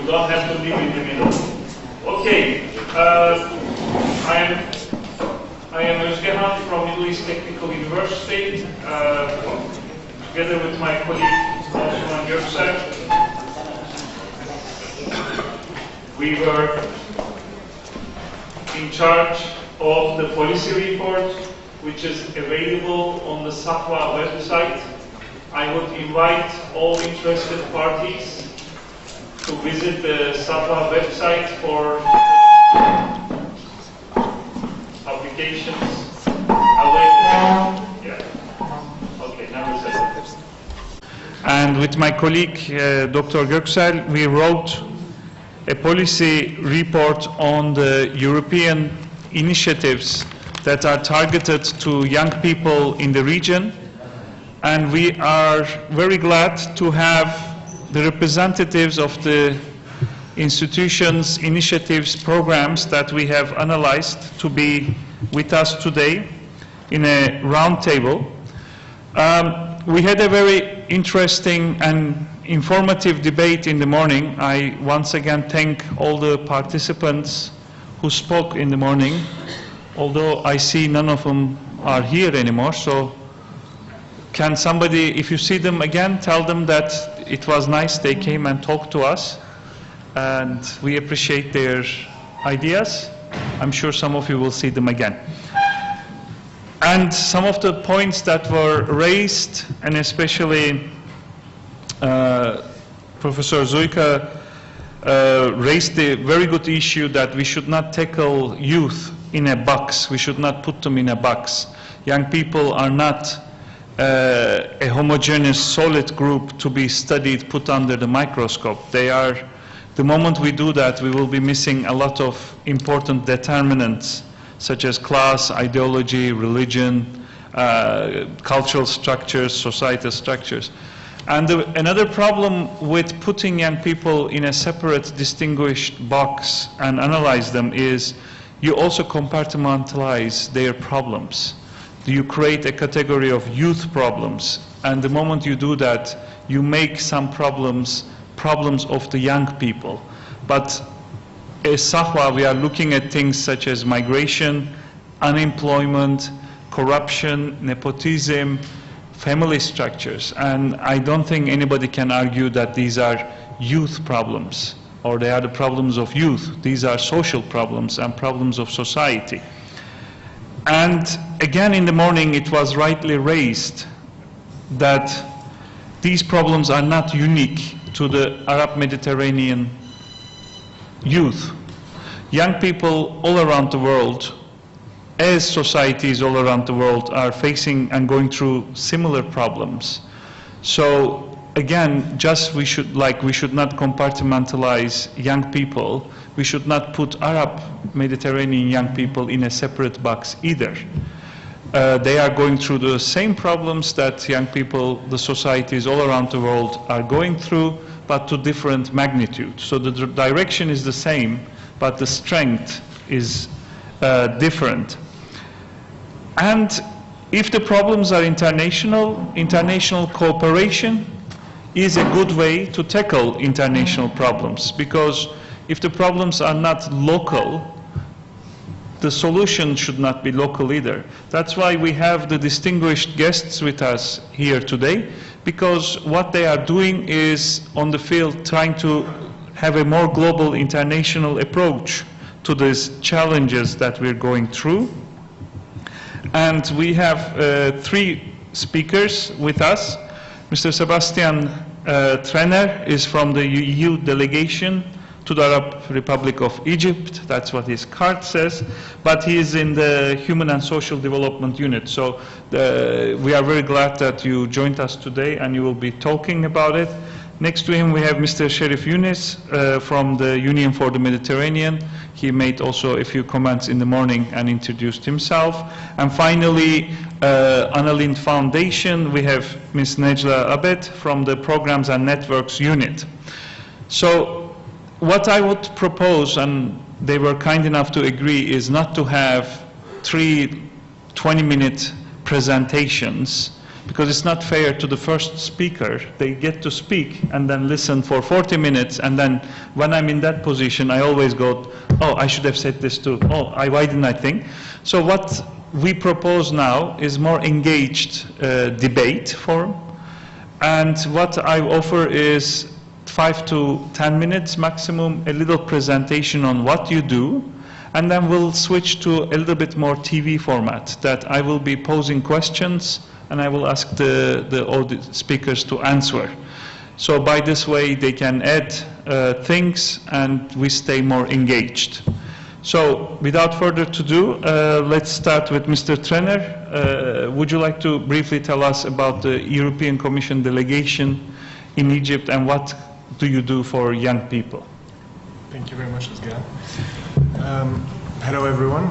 You don't have to live in the middle. Okay. I am Ozgehan from Middle East Technical University, together with my colleague Osman Göksel. We were in charge of the policy report, which is available on the SAHWA website. I would invite all interested parties to visit the SAHWA website for applications. Okay, now it's And with my colleague, Dr. Göksel, we wrote a policy report on the European initiatives that are targeted to young people in the region. And we are very glad to have the representatives of the institutions, initiatives, programs that we have analyzed to be with us today in a roundtable. We had a very interesting and informative debate in the morning. I once again thank all the participants who spoke in the morning, although I see none of them are here anymore. So can somebody, if you see them again, tell them that it was nice they came and talked to us, and we appreciate their ideas. I'm sure some of you will see them again. And some of the points that were raised, and especially Professor Zuika raised the very good issue that we should not tackle youth in a box. We should not put them in a box. Young people are not a homogeneous solid group to be studied, put under the microscope. They are, the moment we do that, we will be missing a lot of important determinants such as class, ideology, religion, cultural structures, societal structures. And another problem with putting young people in a separate, distinguished box and analyze them is you also compartmentalize their problems. You create a category of youth problems, and the moment you do that, you make some problems of the young people. But as SAHWA, we are looking at things such as migration, unemployment, corruption, nepotism, family structures, and I don't think anybody can argue that these are youth problems or they are the problems of youth. These are social problems and problems of society. And again in the morning it was rightly raised that these problems are not unique to the Arab Mediterranean youth. Young people all around the world, as societies all around the world, are facing and going through similar problems. So again, we should not compartmentalize young people. We should not put Arab Mediterranean young people in a separate box either. They are going through the same problems that young people, the societies all around the world are going through, but to different magnitude. So the direction is the same, but the strength is different. And if the problems are international cooperation is a good way to tackle international problems, because if the problems are not local, the solution should not be local either. That's why we have the distinguished guests with us here today, because what they are doing is on the field trying to have a more global international approach to these challenges that we're going through. And we have three speakers with us. Mr. Sebastian Trenner is from the EU Delegation to the Arab Republic of Egypt. That's what his card says. But he is in the Human and Social Development Unit. So we are very glad that you joined us today and you will be talking about it. Next to him we have Mr. Sherif Yunus from the Union for the Mediterranean. He made also a few comments in the morning and introduced himself. And finally, Anna Lindh Foundation, we have Ms. Necla Abed from the Programs and Networks Unit. So what I would propose, and they were kind enough to agree, is not to have 3 20-minute presentations. because it's not fair to the first speaker. They get to speak and then listen for 40 minutes, and then when I'm in that position, I always go, oh, I should have said this too. Oh, why didn't I think? So what we propose now is more engaged debate forum, and what I offer is 5 to 10 minutes maximum, a little presentation on what you do, and then we'll switch to a little bit more TV format, that I will be posing questions and I will ask the speakers to answer. So by this way they can add things and we stay more engaged. So without further ado, let's start with Mr. Trenner. Would you like to briefly tell us about the European Commission delegation in Egypt and what do you do for young people? Thank you very much, Ozgehan. Hello everyone.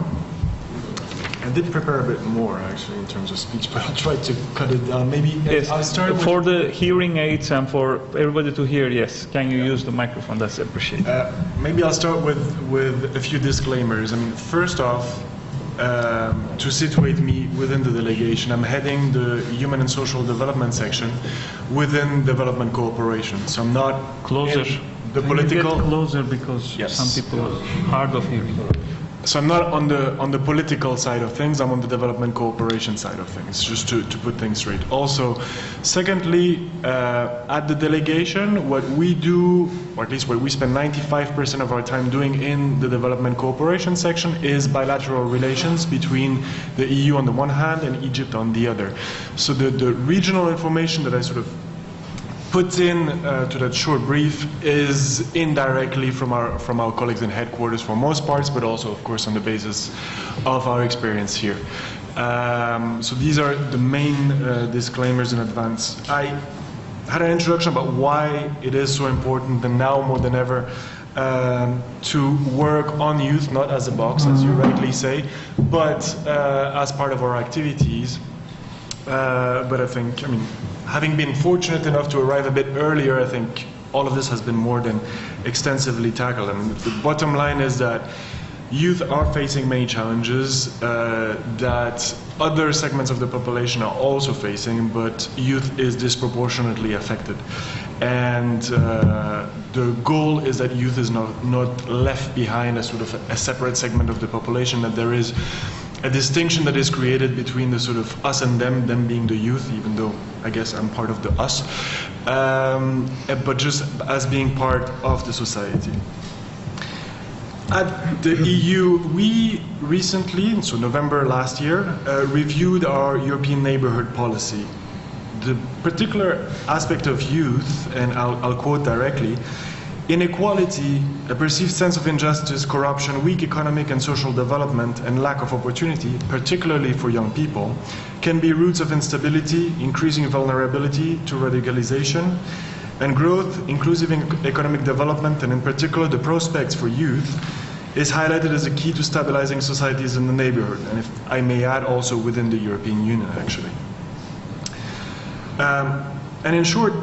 I did prepare a bit more actually in terms of speech, but I'll try to cut it down. Maybe yes. I'll start with... For the hearing aids and for everybody to hear, yes. Can you use the microphone? That's appreciated. Maybe I'll start with a few disclaimers. I mean, first off, to situate me within the delegation, I'm heading the Human and Social Development section within development cooperation. So I'm not closer. The political. Can you get closer because yes. Some people are hard of hearing. So I'm not on the political side of things, I'm on the development cooperation side of things, just to put things straight. Also, secondly, at the delegation, what we do, or at least what we spend 95% of our time doing in the development cooperation section is bilateral relations between the EU on the one hand and Egypt on the other. So the regional information that I sort of put in to that short brief is indirectly from our colleagues in headquarters for most parts, but also, of course, on the basis of our experience here. So these are the main disclaimers in advance. I had an introduction about why it is so important, and now more than ever, to work on youth, not as a box, as you rightly say, but as part of our activities. But I think, I mean, having been fortunate enough to arrive a bit earlier, I think all of this has been more than extensively tackled. I mean, the bottom line is that youth are facing many challenges that other segments of the population are also facing, but youth is disproportionately affected. And the goal is that youth is not left behind as sort of a separate segment of the population, that there is a distinction that is created between the sort of us and them being the youth, even though I guess I'm part of the us, but just as being part of the society. At the EU, we recently, so November last year, reviewed our European neighborhood policy. The particular aspect of youth, and I'll quote directly, inequality, a perceived sense of injustice, corruption, weak economic and social development, and lack of opportunity, particularly for young people, can be roots of instability, increasing vulnerability to radicalization, and growth, inclusive economic development, and in particular the prospects for youth, is highlighted as a key to stabilizing societies in the neighborhood, and if I may add, also within the European Union, actually. And in short,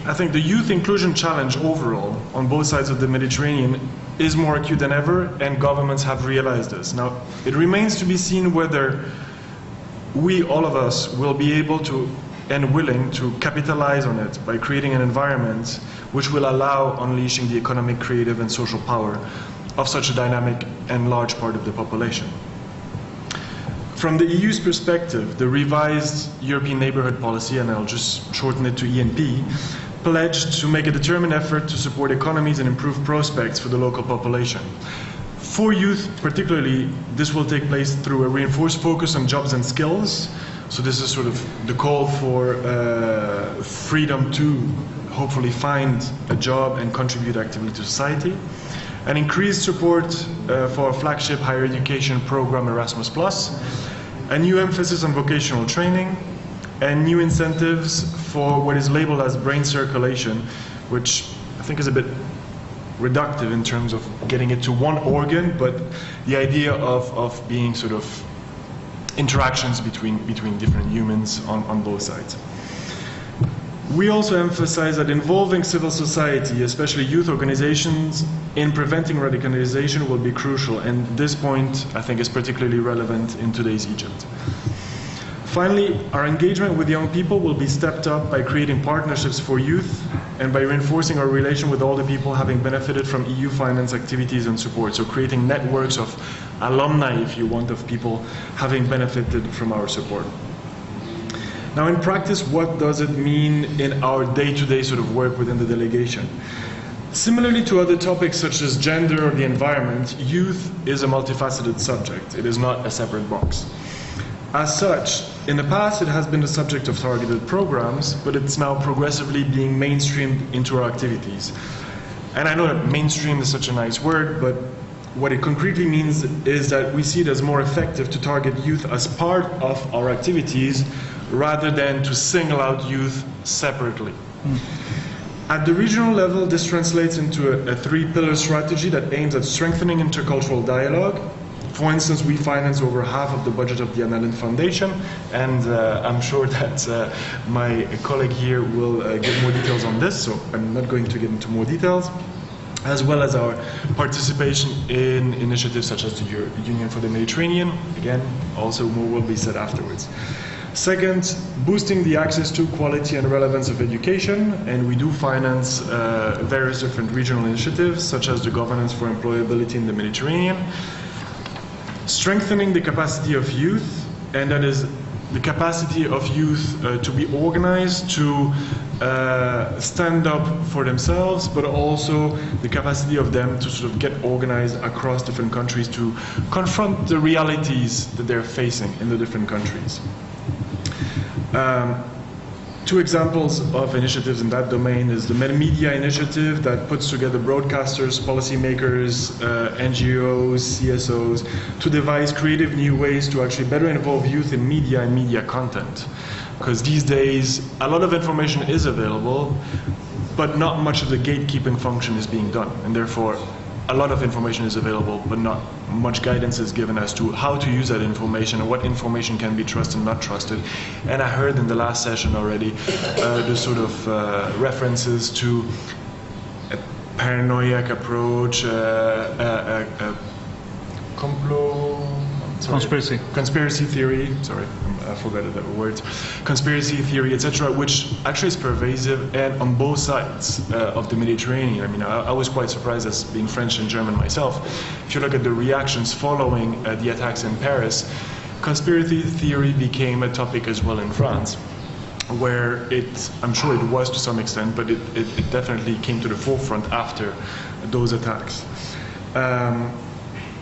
I think the youth inclusion challenge overall on both sides of the Mediterranean is more acute than ever, and governments have realized this. Now, it remains to be seen whether we, all of us, will be able to and willing to capitalize on it by creating an environment which will allow unleashing the economic, creative, and social power of such a dynamic and large part of the population. From the EU's perspective, the revised European Neighbourhood Policy, and I'll just shorten it to ENP, pledged to make a determined effort to support economies and improve prospects for the local population. For youth particularly, this will take place through a reinforced focus on jobs and skills. So this is sort of the call for freedom to hopefully find a job and contribute actively to society. An increased support for our flagship higher education program Erasmus+, a new emphasis on vocational training, and new incentives for what is labeled as brain circulation, which I think is a bit reductive in terms of getting it to one organ, but the idea of being sort of interactions between different humans on both sides. We also emphasize that involving civil society, especially youth organizations, in preventing radicalization will be crucial, and this point I think is particularly relevant in today's Egypt. Finally, our engagement with young people will be stepped up by creating partnerships for youth and by reinforcing our relation with all the people having benefited from EU finance activities and support. So creating networks of alumni, if you want, of people having benefited from our support. Now in practice, what does it mean in our day-to-day sort of work within the delegation? Similarly to other topics such as gender or the environment, youth is a multifaceted subject. It is not a separate box. As such, in the past it has been the subject of targeted programs, but it's now progressively being mainstreamed into our activities. And I know that mainstream is such a nice word, but what it concretely means is that we see it as more effective to target youth as part of our activities rather than to single out youth separately. At the regional level, this translates into a three-pillar strategy that aims at strengthening intercultural dialogue. For instance, we finance over half of the budget of the Lindh Foundation, and I'm sure that my colleague here will give more details on this, so I'm not going to get into more details, as well as our participation in initiatives such as the Union for the Mediterranean. Again, also more will be said afterwards. Second, boosting the access to, quality and relevance of education, and we do finance various different regional initiatives such as the Governance for Employability in the Mediterranean. Strengthening the capacity of youth, and that is the capacity of youth to be organized, to stand up for themselves, but also the capacity of them to sort of get organized across different countries to confront the realities that they're facing in the different countries. Two examples of initiatives in that domain is the Media initiative that puts together broadcasters, policymakers, NGOs, CSOs to devise creative new ways to actually better involve youth in media and media content. Because these days, a lot of information is available, but not much of the gatekeeping function is being done. And therefore, a lot of information is available, but not much guidance is given as to how to use that information and what information can be trusted and not trusted. And I heard in the last session already the sort of references to a paranoiac approach, conspiracy theory, sorry, I forgot the word, conspiracy theory, etc., which actually is pervasive and on both sides of the Mediterranean. I mean, I was quite surprised as being French and German myself. If you look at the reactions following the attacks in Paris, conspiracy theory became a topic as well in France, where I'm sure it was to some extent, but it definitely came to the forefront after those attacks.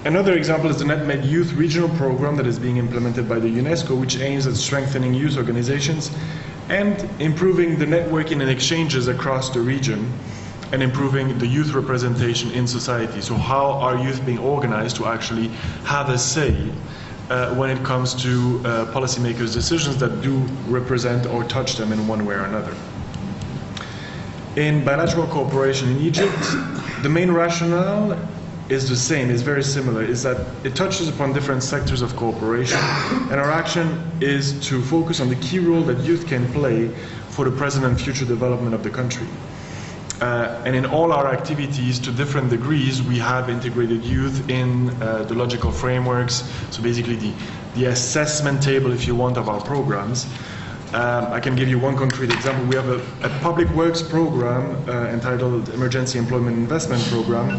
Another example is the NetMed Youth Regional Program that is being implemented by the UNESCO, which aims at strengthening youth organizations and improving the networking and exchanges across the region and improving the youth representation in society. So how are youth being organized to actually have a say when it comes to policymakers' decisions that do represent or touch them in one way or another. In bilateral cooperation in Egypt, the main rationale is the same, is very similar, is that it touches upon different sectors of cooperation, and our action is to focus on the key role that youth can play for the present and future development of the country. And in all our activities, to different degrees, we have integrated youth in the logical frameworks, so basically the assessment table, if you want, of our programs. I can give you one concrete example. We have a public works program entitled Emergency Employment Investment Program,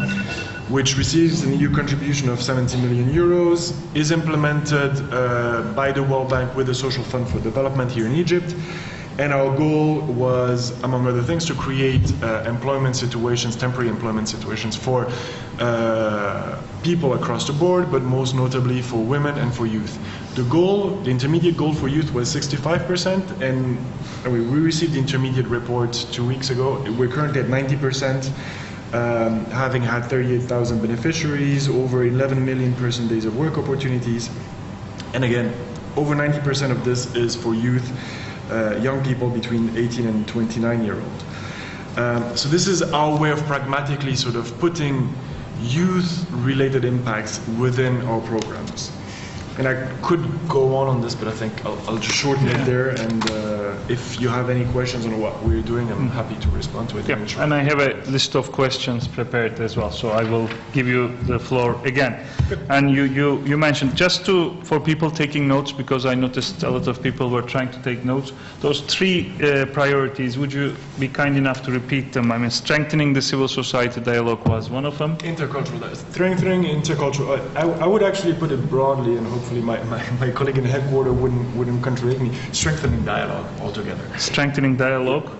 which receives an EU contribution of 70 million euros, is implemented by the World Bank with the Social Fund for Development here in Egypt. And our goal was, among other things, to create employment situations, temporary employment situations for people across the board, but most notably for women and for youth. The goal, the intermediate goal for youth was 65%, and we received the intermediate report 2 weeks ago. We're currently at 90%, having had 38,000 beneficiaries, over 11 million person days of work opportunities. And again, over 90% of this is for youth, young people between 18 and 29-year-old. So this is our way of pragmatically sort of putting youth-related impacts within our programs. And I could go on this, but I think I'll just shorten it there. And if you have any questions on what we're doing, I'm happy to respond to it. Yeah, and I have a list of questions prepared as well, so I will give you the floor again. And you mentioned, just for people taking notes, because I noticed a lot of people were trying to take notes, those 3 priorities, would you be kind enough to repeat them? I mean, strengthening the civil society dialogue was one of them. Intercultural, strengthening intercultural. I would actually put it broadly, and hopefully my colleague in the headquarters wouldn't contradict me. Strengthening dialogue altogether. Strengthening dialogue.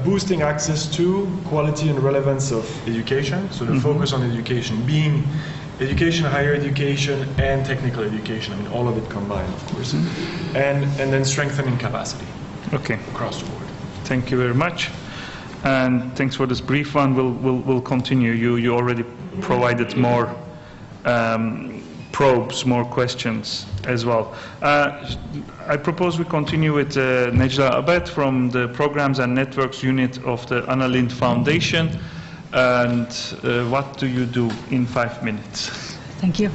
Boosting access to quality and relevance of education. So the focus on education being education, higher education, and technical education. I mean, all of it combined, of course. And then strengthening capacity. Okay. Across the board. Thank you very much. And thanks for this brief one. We'll continue. You already provided more probes, more questions as well. I propose we continue with Necla Abed from the Programs and Networks Unit of the Anna Lindh Foundation. And what do you do in 5 minutes? Thank you.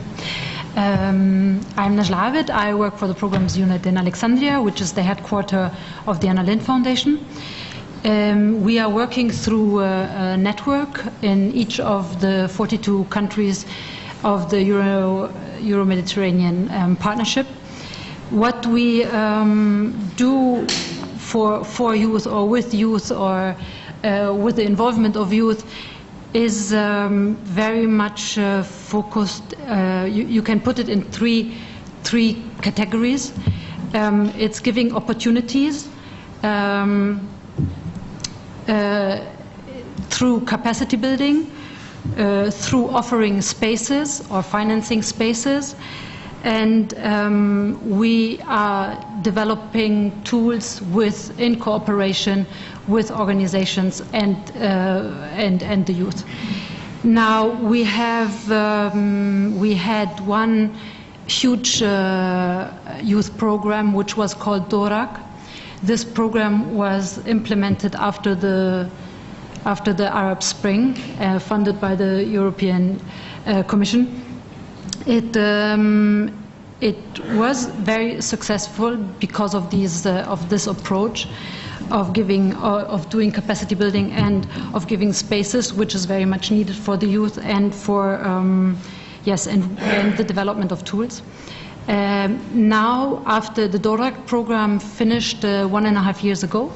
I'm Necla Abed. I work for the Programs Unit in Alexandria, which is the headquarters of the Anna Lindh Foundation. We are working through a network in each of the 42 countries of the Euro-Mediterranean Partnership. What we do for youth or with youth or with the involvement of youth is very much focused. You can put it in three categories. It's giving opportunities through capacity building, through offering spaces or financing spaces, and we are developing tools in cooperation with organizations and the youth. Now we had one huge youth program which was called DORAC. This program was implemented after the Arab Spring, funded by the European Commission. It was very successful because of this approach of doing capacity building and of giving spaces, which is very much needed for the youth and for and the development of tools. Now, after the DORAC program finished 1.5 years ago,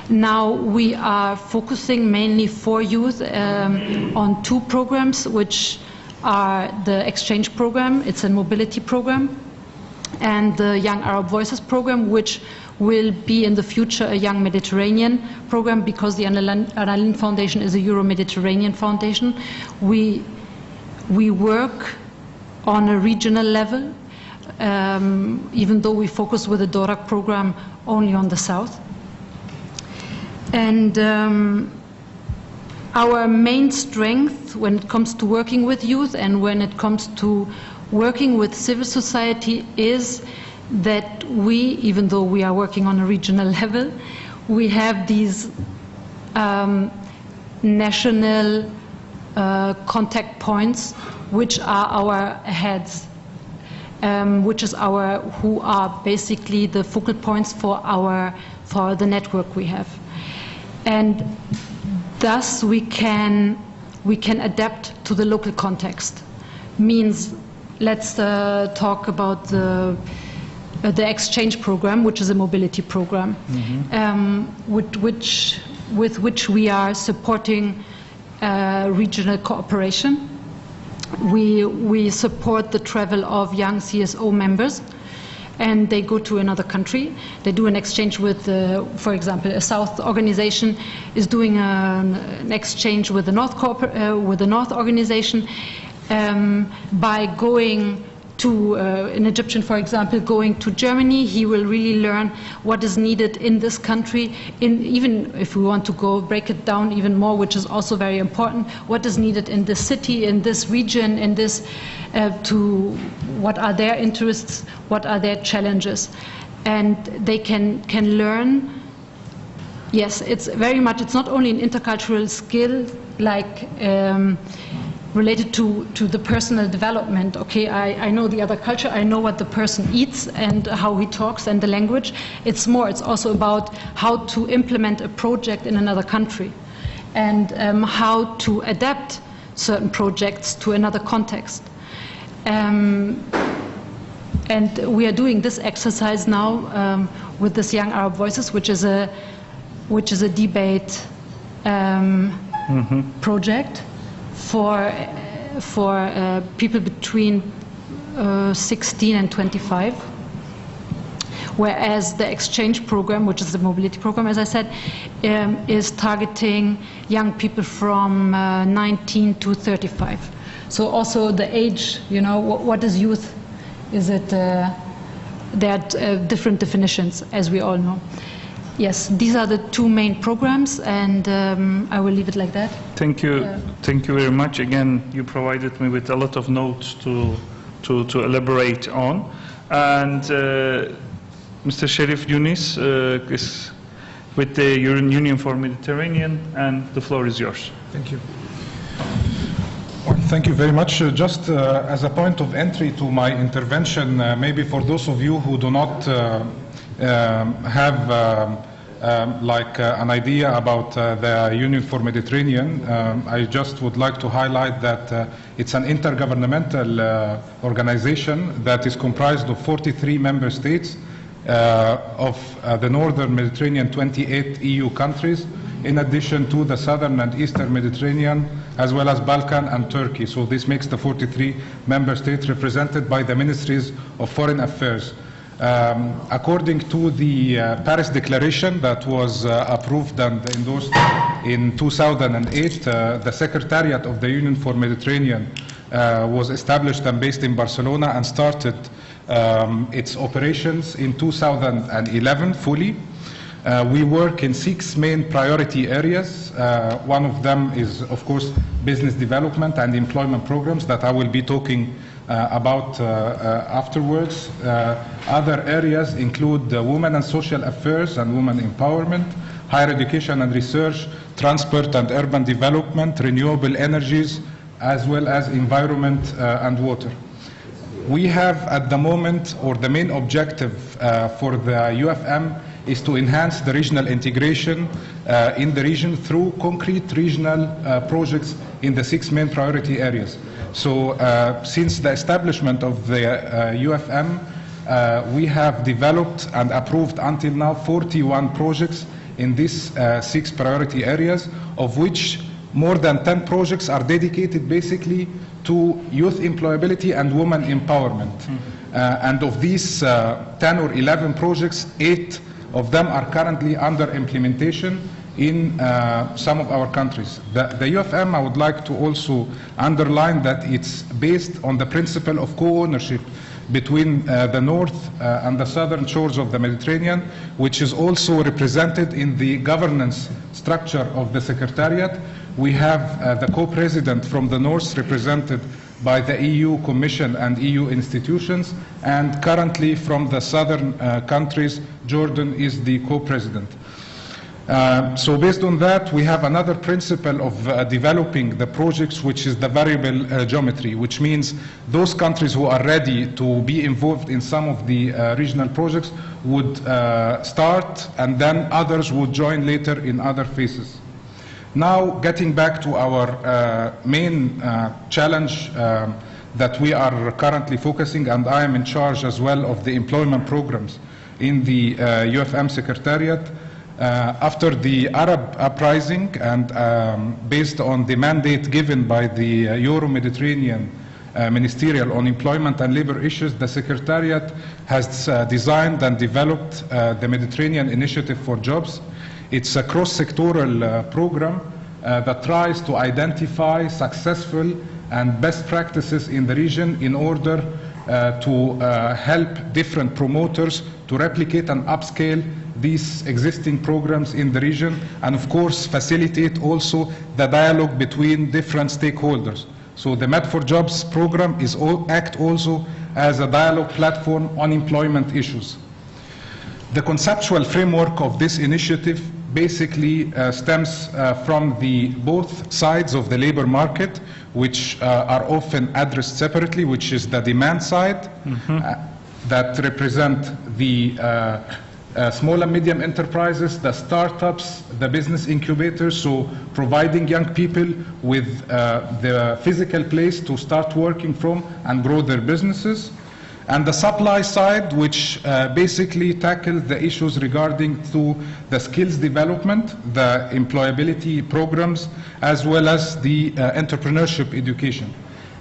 now we are focusing mainly for youth on 2 programs, which are the exchange program, it's a mobility program, and the Young Arab Voices program, which will be in the future a Young Mediterranean program, because the Anna Lindh Foundation is a Euro-Mediterranean foundation. We work on a regional level, even though we focus with the DORAC program only on the south. And our main strength when it comes to working with youth and when it comes to working with civil society is that we, even though we are working on a regional level, we have these national contact points, which are our heads, who are basically the focal points for the network we have. And thus we can adapt to the local context. Means, let's talk about the exchange program, which is a mobility program, with which we are supporting regional cooperation. We support the travel of young CSO members, and they go to another country. They do an exchange with, for example, a South organization is doing an exchange with the North organization. By going to an Egyptian, for example, going to Germany, he will really learn what is needed in this country, even if we want to break it down even more, which is also very important, what is needed in this city, in this region, in this, what are their interests, what are their challenges. And they can learn. Yes, it's very much, it's not only an intercultural skill, like related to the personal development. Okay, I know the other culture, I know what the person eats and how he talks and the language. It's also about how to implement a project in another country and how to adapt certain projects to another context. And we are doing this exercise now with this Young Arab Voices, which is a debate project for people between 16 and 25, whereas the exchange program, which is the mobility program, as I said, is targeting young people from 19 to 35. So also the age, you know, what is youth? Is it, there are different definitions, as we all know. Yes, these are the two main programs, and I will leave it like that. Thank you. Thank you very much. Again, you provided me with a lot of notes to elaborate on. And Mr. Sherif Yunis is with the European Union for Mediterranean, and the floor is yours. Thank you. Well, thank you very much. Just as a point of entry to my intervention, maybe for those of you who do not have an idea about the Union for Mediterranean, I just would like to highlight that it's an intergovernmental organization that is comprised of 43 member states of the Northern Mediterranean, 28 EU countries, in addition to the Southern and Eastern Mediterranean, as well as Balkan and Turkey. So this makes the 43 member states represented by the Ministries of Foreign Affairs. According to the Paris Declaration that was approved and endorsed in 2008, the Secretariat of the Union for Mediterranean was established and based in Barcelona and started its operations in 2011 fully. We work in 6 main priority areas. One of them is, of course, business development and employment programs that I will be talking about afterwards. Other areas include women and social affairs and women empowerment, higher education and research, transport and urban development, renewable energies, as well as environment and water. We have at the moment, or the main objective for the UFM is to enhance the regional integration in the region through concrete regional projects in the 6 main priority areas. So since the establishment of the UFM, we have developed and approved until now 41 projects in these 6 priority areas, of which more than 10 projects are dedicated basically to youth employability and women empowerment. And of these 10 or 11 projects, 8 of them are currently under implementation in some of our countries. The UFM, I would like to also underline that it's based on the principle of co-ownership between the north and the southern shores of the Mediterranean, which is also represented in the governance structure of the Secretariat. We have the co-president from the north represented by the EU Commission and EU institutions, and currently from the southern countries, Jordan is the co-president. So based on that, we have another principle of developing the projects, which is the variable geometry, which means those countries who are ready to be involved in some of the regional projects would start, and then others would join later in other phases. Now, getting back to our main challenge that we are currently focusing, and I am in charge as well of the employment programs in the UFM Secretariat. After the Arab uprising and based on the mandate given by the Euro-Mediterranean Ministerial on Employment and Labor Issues, the Secretariat has designed and developed the Mediterranean Initiative for Jobs. It's a cross-sectoral program that tries to identify successful and best practices in the region in order to help different promoters to replicate and upscale these existing programs in the region, and of course facilitate also the dialogue between different stakeholders. So the Med for Jobs program is act also as a dialogue platform on employment issues. The conceptual framework of this initiative basically stems from the both sides of the labor market, which are often addressed separately, which is the demand side, that represent the small and medium enterprises, the startups, the business incubators, so providing young people with the physical place to start working from and grow their businesses. And the supply side, which basically tackles the issues regarding to the skills development, the employability programs, as well as the entrepreneurship education.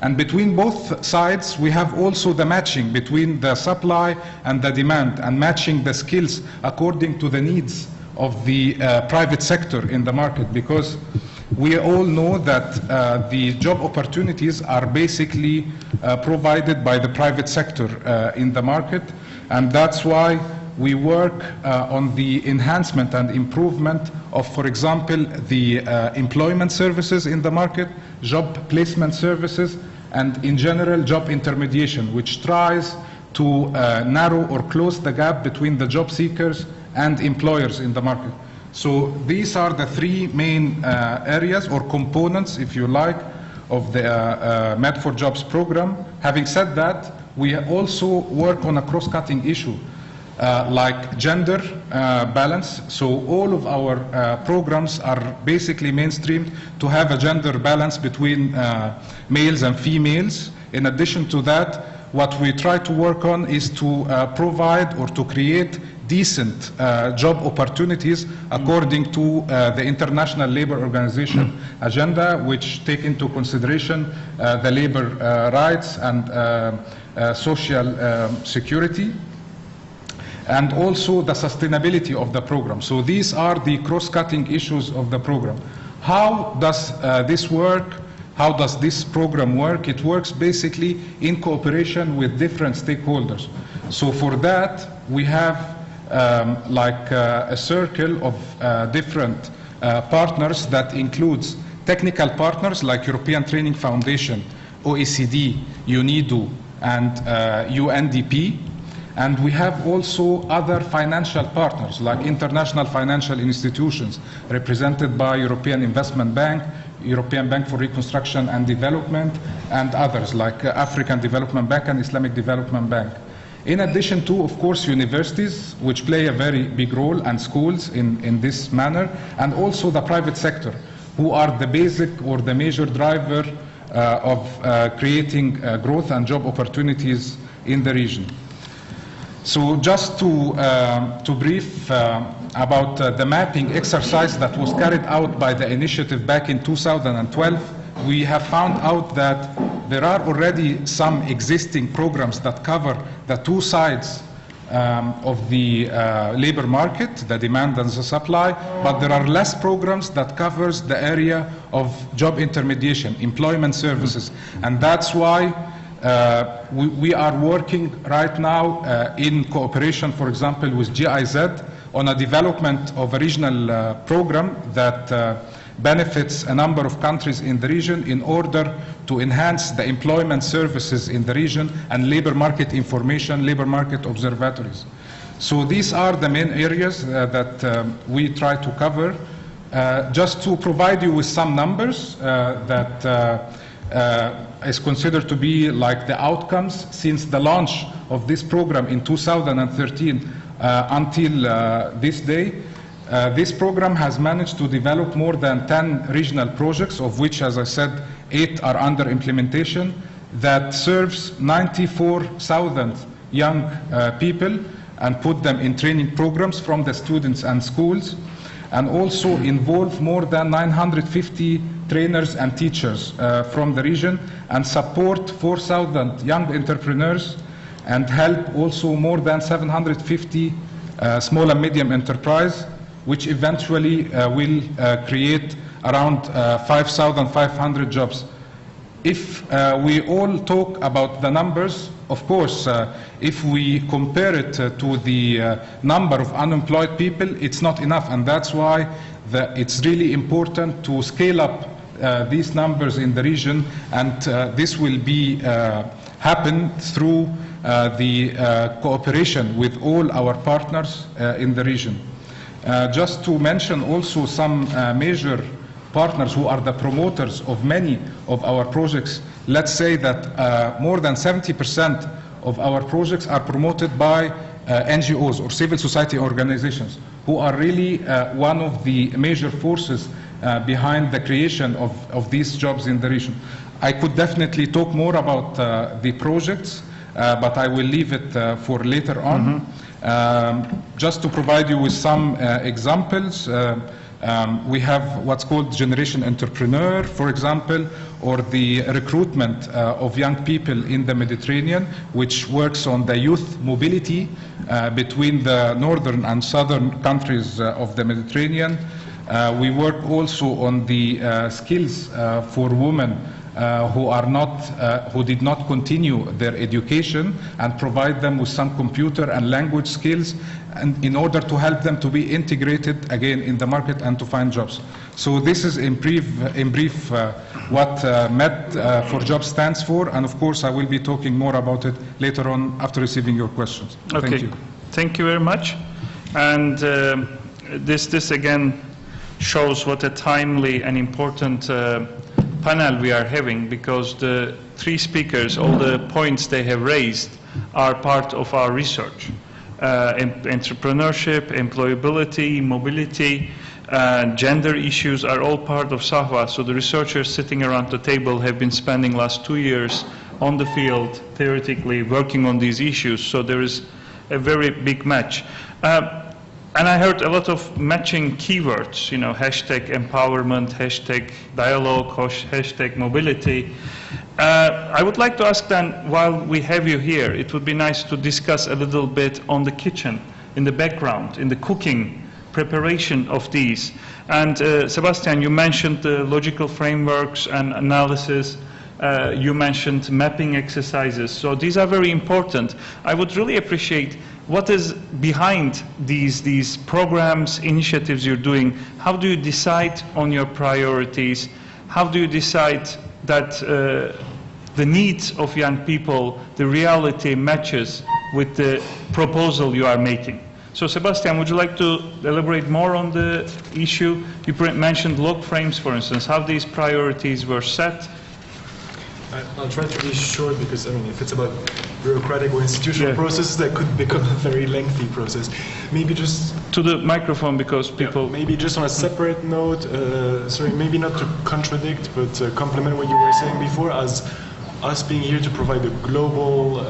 And between both sides, we have also the matching between the supply and the demand, and matching the skills according to the needs of the private sector in the market, because we all know that the job opportunities are basically provided by the private sector in the market, and that's why we work on the enhancement and improvement of, for example, the employment services in the market, job placement services, and in general job intermediation, which tries to narrow or close the gap between the job seekers and employers in the market. So these are the three main areas or components, if you like, of the Med for Jobs program. Having said that, we also work on a cross-cutting issue like gender balance. So all of our programs are basically mainstreamed to have a gender balance between males and females. In addition to that, what we try to work on is to provide or to create decent job opportunities according to the International Labour Organization agenda, which take into consideration the labor rights and social security, and also the sustainability of the program. So these are the cross-cutting issues of the program. How does this work? How does this program work? It works basically in cooperation with different stakeholders. So for that, we have a circle of different partners that includes technical partners like European Training Foundation, OECD, UNIDO, and UNDP. And we have also other financial partners like international financial institutions represented by European Investment Bank, European Bank for Reconstruction and Development, and others like African Development Bank and Islamic Development Bank. In addition to, of course, universities, which play a very big role, and schools in this manner, and also the private sector, who are the basic or the major driver of creating growth and job opportunities in the region. So just to brief about the mapping exercise that was carried out by the initiative back in 2012, we have found out that there are already some existing programs that cover the two sides of the labor market, the demand and the supply, but there are less programs that covers the area of job intermediation, employment services, and that's why we are working right now in cooperation, for example, with GIZ on a development of a regional program that benefits a number of countries in the region in order to enhance the employment services in the region and labor market information, labor market observatories. So these are the main areas that we try to cover. Just to provide you with some numbers that is considered to be like the outcomes since the launch of this program in 2013 until this day. This program has managed to develop more than 10 regional projects, of which, as I said, 8 are under implementation, that serves 94,000 young people and put them in training programs from the students and schools, and also involve more than 950 trainers and teachers from the region, and support 4,000 young entrepreneurs, and help also more than 750 small and medium enterprise, which eventually will create around 5,500 jobs. If we all talk about the numbers, of course, if we compare it to the number of unemployed people, it's not enough, and that's why it's really important to scale up these numbers in the region, and this will be happen through the cooperation with all our partners in the region. Just to mention also some major partners who are the promoters of many of our projects, let's say that more than 70% of our projects are promoted by NGOs or civil society organizations, who are really one of the major forces behind the creation of these jobs in the region. I could definitely talk more about the projects, but I will leave it for later on. Just to provide you with some examples, we have what's called Generation Entrepreneur, for example, or the recruitment of young people in the Mediterranean, which works on the youth mobility between the northern and southern countries of the Mediterranean. We work also on the skills for women who did not continue their education, and provide them with some computer and language skills, and in order to help them to be integrated again in the market and to find jobs. So this is in brief what MED for Jobs stands for, and of course I will be talking more about it later on after receiving your questions. Okay. Thank you. Thank you very much. And this again shows what a timely and important panel we are having, because the three speakers, all the points they have raised are part of our research. Entrepreneurship, employability, mobility, gender issues are all part of SAHWA. So the researchers sitting around the table have been spending last 2 years on the field, theoretically working on these issues. So there is a very big match. And I heard a lot of matching keywords, you know, hashtag empowerment, hashtag dialogue, hashtag mobility. I would like to ask then, while we have you here, it would be nice to discuss a little bit on the kitchen, in the background, in the cooking, preparation of these. And Sebastian, you mentioned the logical frameworks and analysis. You mentioned mapping exercises. So these are very important. I would really appreciate what is behind these programs, initiatives you're doing. How do you decide on your priorities? How do you decide that the needs of young people, the reality matches with the proposal you are making? So Sebastian, would you like to elaborate more on the issue? You mentioned log frames, for instance, how these priorities were set. I'll try to be short, because I mean, if it's about bureaucratic or institutional processes, that could become a very lengthy process. Maybe just to the microphone, because people. Maybe just on a separate note. Sorry, maybe not to contradict, but complement what you were saying before, as us being here to provide a global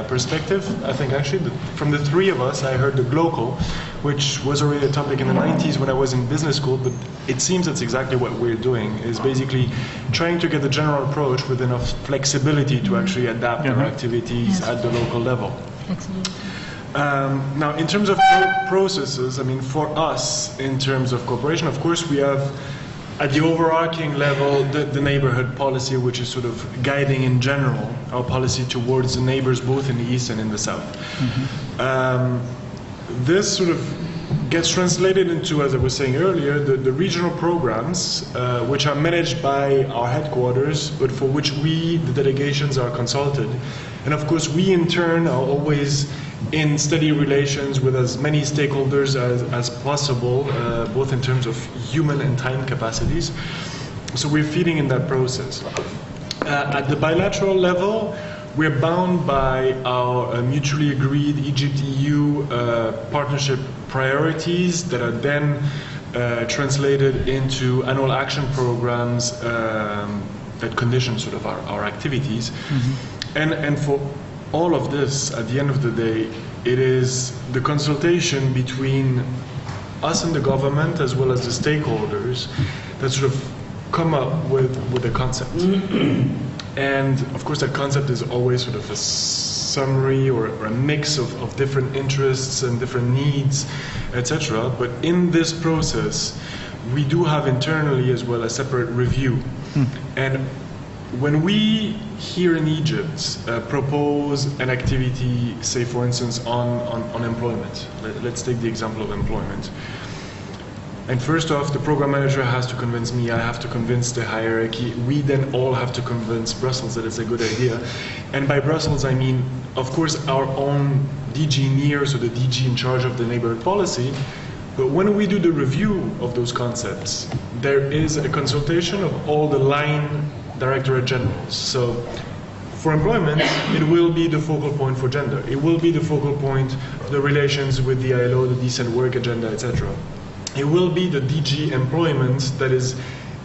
perspective. I think actually from the three of us, I heard the global, which was already a topic in the 90s when I was in business school, but it seems that's exactly what we're doing, is basically trying to get the general approach with enough flexibility to actually adapt our activities at the local level. Now, in terms of processes, I mean, for us, in terms of cooperation, of course, we have at the overarching level the neighborhood policy, which is sort of guiding in general our policy towards the neighbors both in the east and in the south. This sort of gets translated into, as I was saying earlier, the regional programs, which are managed by our headquarters, but for which we, the delegations, are consulted. And of course, we in turn are always in steady relations with as many stakeholders as possible, both in terms of human and time capacities. So we're feeding in that process. At the bilateral level, we're bound by our mutually agreed Egypt-EU partnership priorities that are then translated into annual action programs that condition sort of our activities. And for all of this, at the end of the day, it is the consultation between us and the government, as well as the stakeholders, that sort of come up with a concept. And of course, that concept is always sort of a summary or a mix of different interests and different needs, etc. But in this process, we do have internally as well a separate review. And when we here in Egypt propose an activity, say for instance on employment, let's take the example of employment. And first off, the program manager has to convince me, I have to convince the hierarchy, we then all have to convince Brussels that it's a good idea. And by Brussels I mean, of course, our own DG NEAR, so the DG in charge of the neighborhood policy, But when we do the review of those concepts, there is a consultation of all the line directorate generals. So for employment, it will be the focal point for gender. It will be the focal point of the relations with the ILO, the decent work agenda, etc. It will be the DG employment that is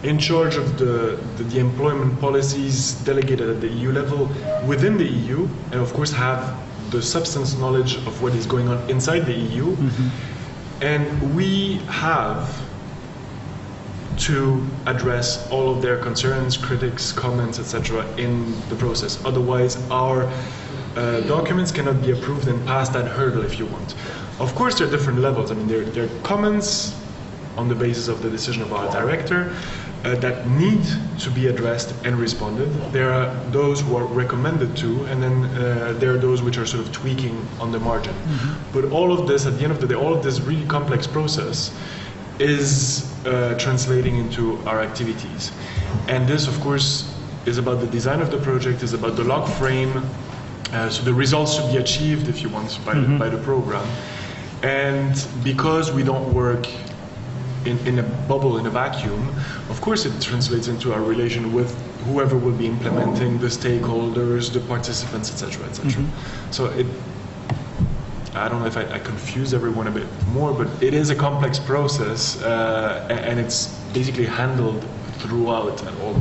in charge of the employment policies delegated at the EU level within the EU, and of course have the substance knowledge of what is going on inside the EU. And we have to address all of their concerns, critics, comments, etc. in the process. Otherwise, our documents cannot be approved and pass that hurdle, if you want. Of course, there are different levels. I mean, there are comments on the basis of the decision of our director that need to be addressed and responded. There are those who are recommended to, and then there are those which are sort of tweaking on the margin. But all of this, at the end of the day, all of this really complex process is translating into our activities. And this, of course, is about the design of the project, is about the log frame, so the results should be achieved, if you want, by the program. And because we don't work in a bubble, in a vacuum, of course it translates into our relation with whoever will be implementing, the stakeholders, the participants, etc., etc. So I don't know if I confuse everyone a bit more, but it is a complex process, and it's basically handled throughout and all.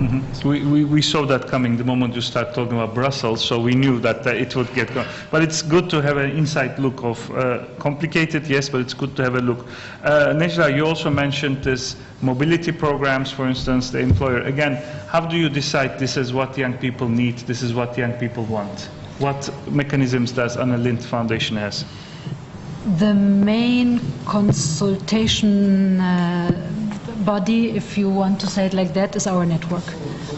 We saw that coming the moment you start talking about Brussels, so we knew that it would get going. But it's good to have an inside look of complicated, yes, but it's good to have a look. Nejla, you also mentioned this mobility programs, for instance, the employer. Again, how do you decide this is what young people need, this is what young people want? What mechanisms does Anna Lindh Foundation has? The main consultation body, if you want to say it like that, is our network.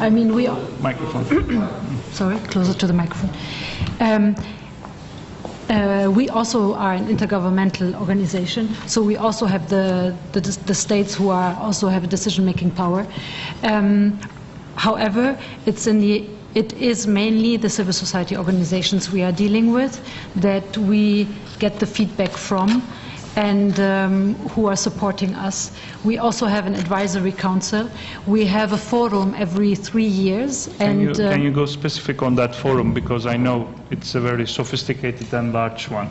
I mean, we are... Microphone. Sorry, closer to the microphone. We also are an intergovernmental organization, so we also have the states who are also have a decision-making power. However, it is mainly the civil society organizations we are dealing with that we get the feedback from and who are supporting us. We also have an advisory council. We have a forum every 3 years. Can you go specific on that forum, because I know it's a very sophisticated and large one.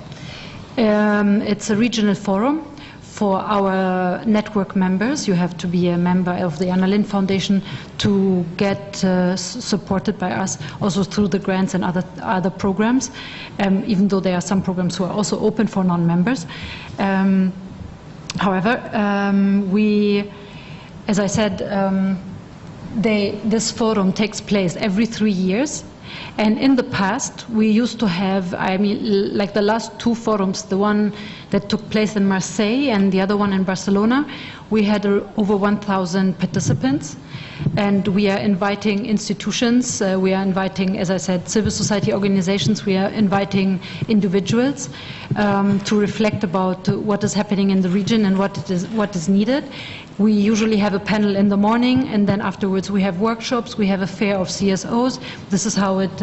It's a regional forum for our network members. You have to be a member of the Anna Lindh Foundation to get supported by us, also through the grants and other programs, even though there are some programs who are also open for non-members. However, as I said, this forum takes place every 3 years. And in the past, we used to have, like the last 2 forums, the one that took place in Marseille and the other one in Barcelona, we had over 1,000 participants. And we are inviting institutions, we are inviting, as I said, civil society organizations, we are inviting individuals to reflect about what is happening in the region and what is needed. We usually have a panel in the morning, and then afterwards we have workshops, we have a fair of CSOs. This is how it,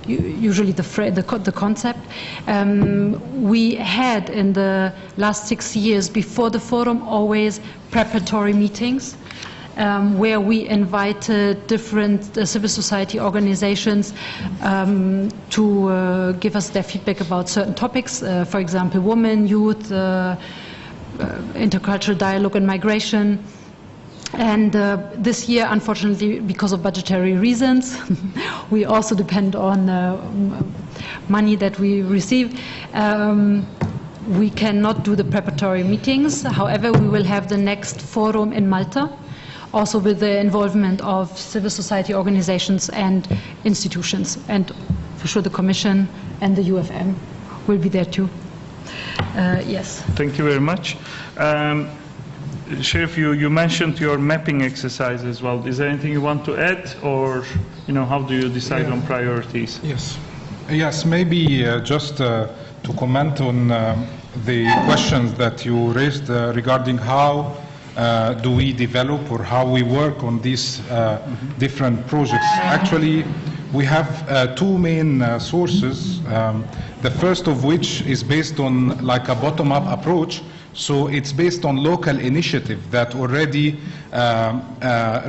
usually the concept. We had in the last 6 years before the forum always preparatory meetings, where we invited different civil society organizations to give us their feedback about certain topics, for example, women, youth, intercultural dialogue and migration. And this year, unfortunately, because of budgetary reasons, we also depend on money that we receive. We cannot do the preparatory meetings. However, we will have the next forum in Malta, also with the involvement of civil society organizations and institutions. And for sure the Commission and the UFM will be there too. Yes. Thank you very much. Sheriff, you mentioned your mapping exercise as well. Is there anything you want to add, or how do you decide on priorities? Yes, maybe just to comment on the questions that you raised regarding how do we develop or how we work on these different projects. Actually, we have 2 main sources. The first of which is based on like a bottom-up approach, So it's based on local initiative that already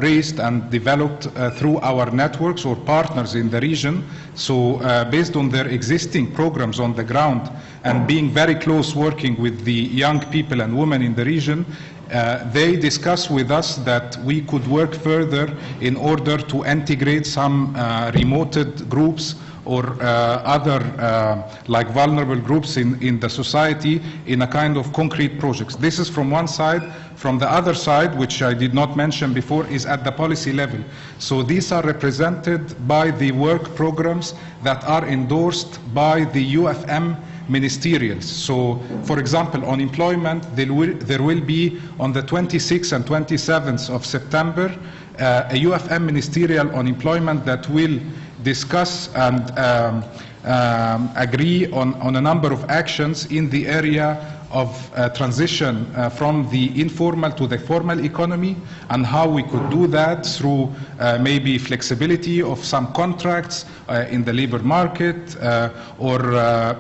raised and developed through our networks or partners in the region. So based on their existing programs on the ground and being very close working with the young people and women in the region, they discuss with us that we could work further in order to integrate some remoted groups or other like vulnerable groups in the society in a kind of concrete projects. This is from one side. From the other side, which I did not mention before, is at the policy level. So these are represented by the work programs that are endorsed by the UFM ministerials. So, for example, on employment, there will be on the 26th and 27th of September a UFM ministerial on employment that will discuss and agree on a number of actions in the area of transition from the informal to the formal economy, and how we could do that through maybe flexibility of some contracts in the labor market, or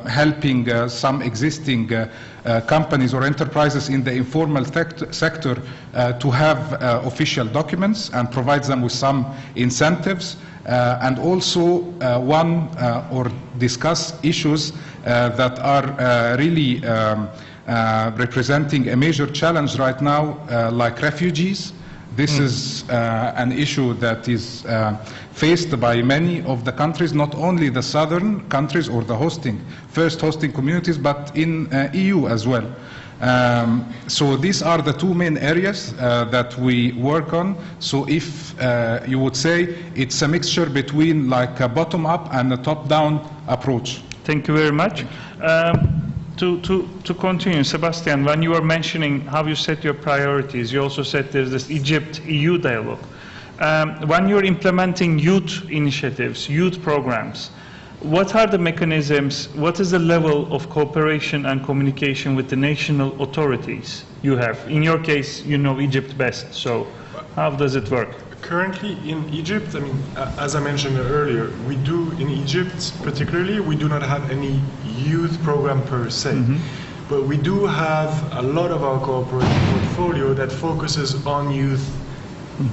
helping some existing companies or enterprises in the informal sector to have official documents and provide them with some incentives. And also or discuss issues that are really representing a major challenge right now, like refugees. This is an issue that is faced by many of the countries, not only the southern countries or the first hosting communities, but in EU as well. So these are the two main areas that we work on. So if you would say it's a mixture between like a bottom-up and a top-down approach. Thank you very much. To continue, Sebastian, when you were mentioning how you set your priorities, you also said there's this Egypt-EU dialogue. When you're implementing youth initiatives, youth programs, what are the mechanisms, what is the level of cooperation and communication with the national authorities you have? In your case, you know Egypt best, so how does it work? Currently in Egypt, I mean, as I mentioned earlier, we do in Egypt particularly, we do not have any youth program per se. But we do have a lot of our cooperation portfolio that focuses on youth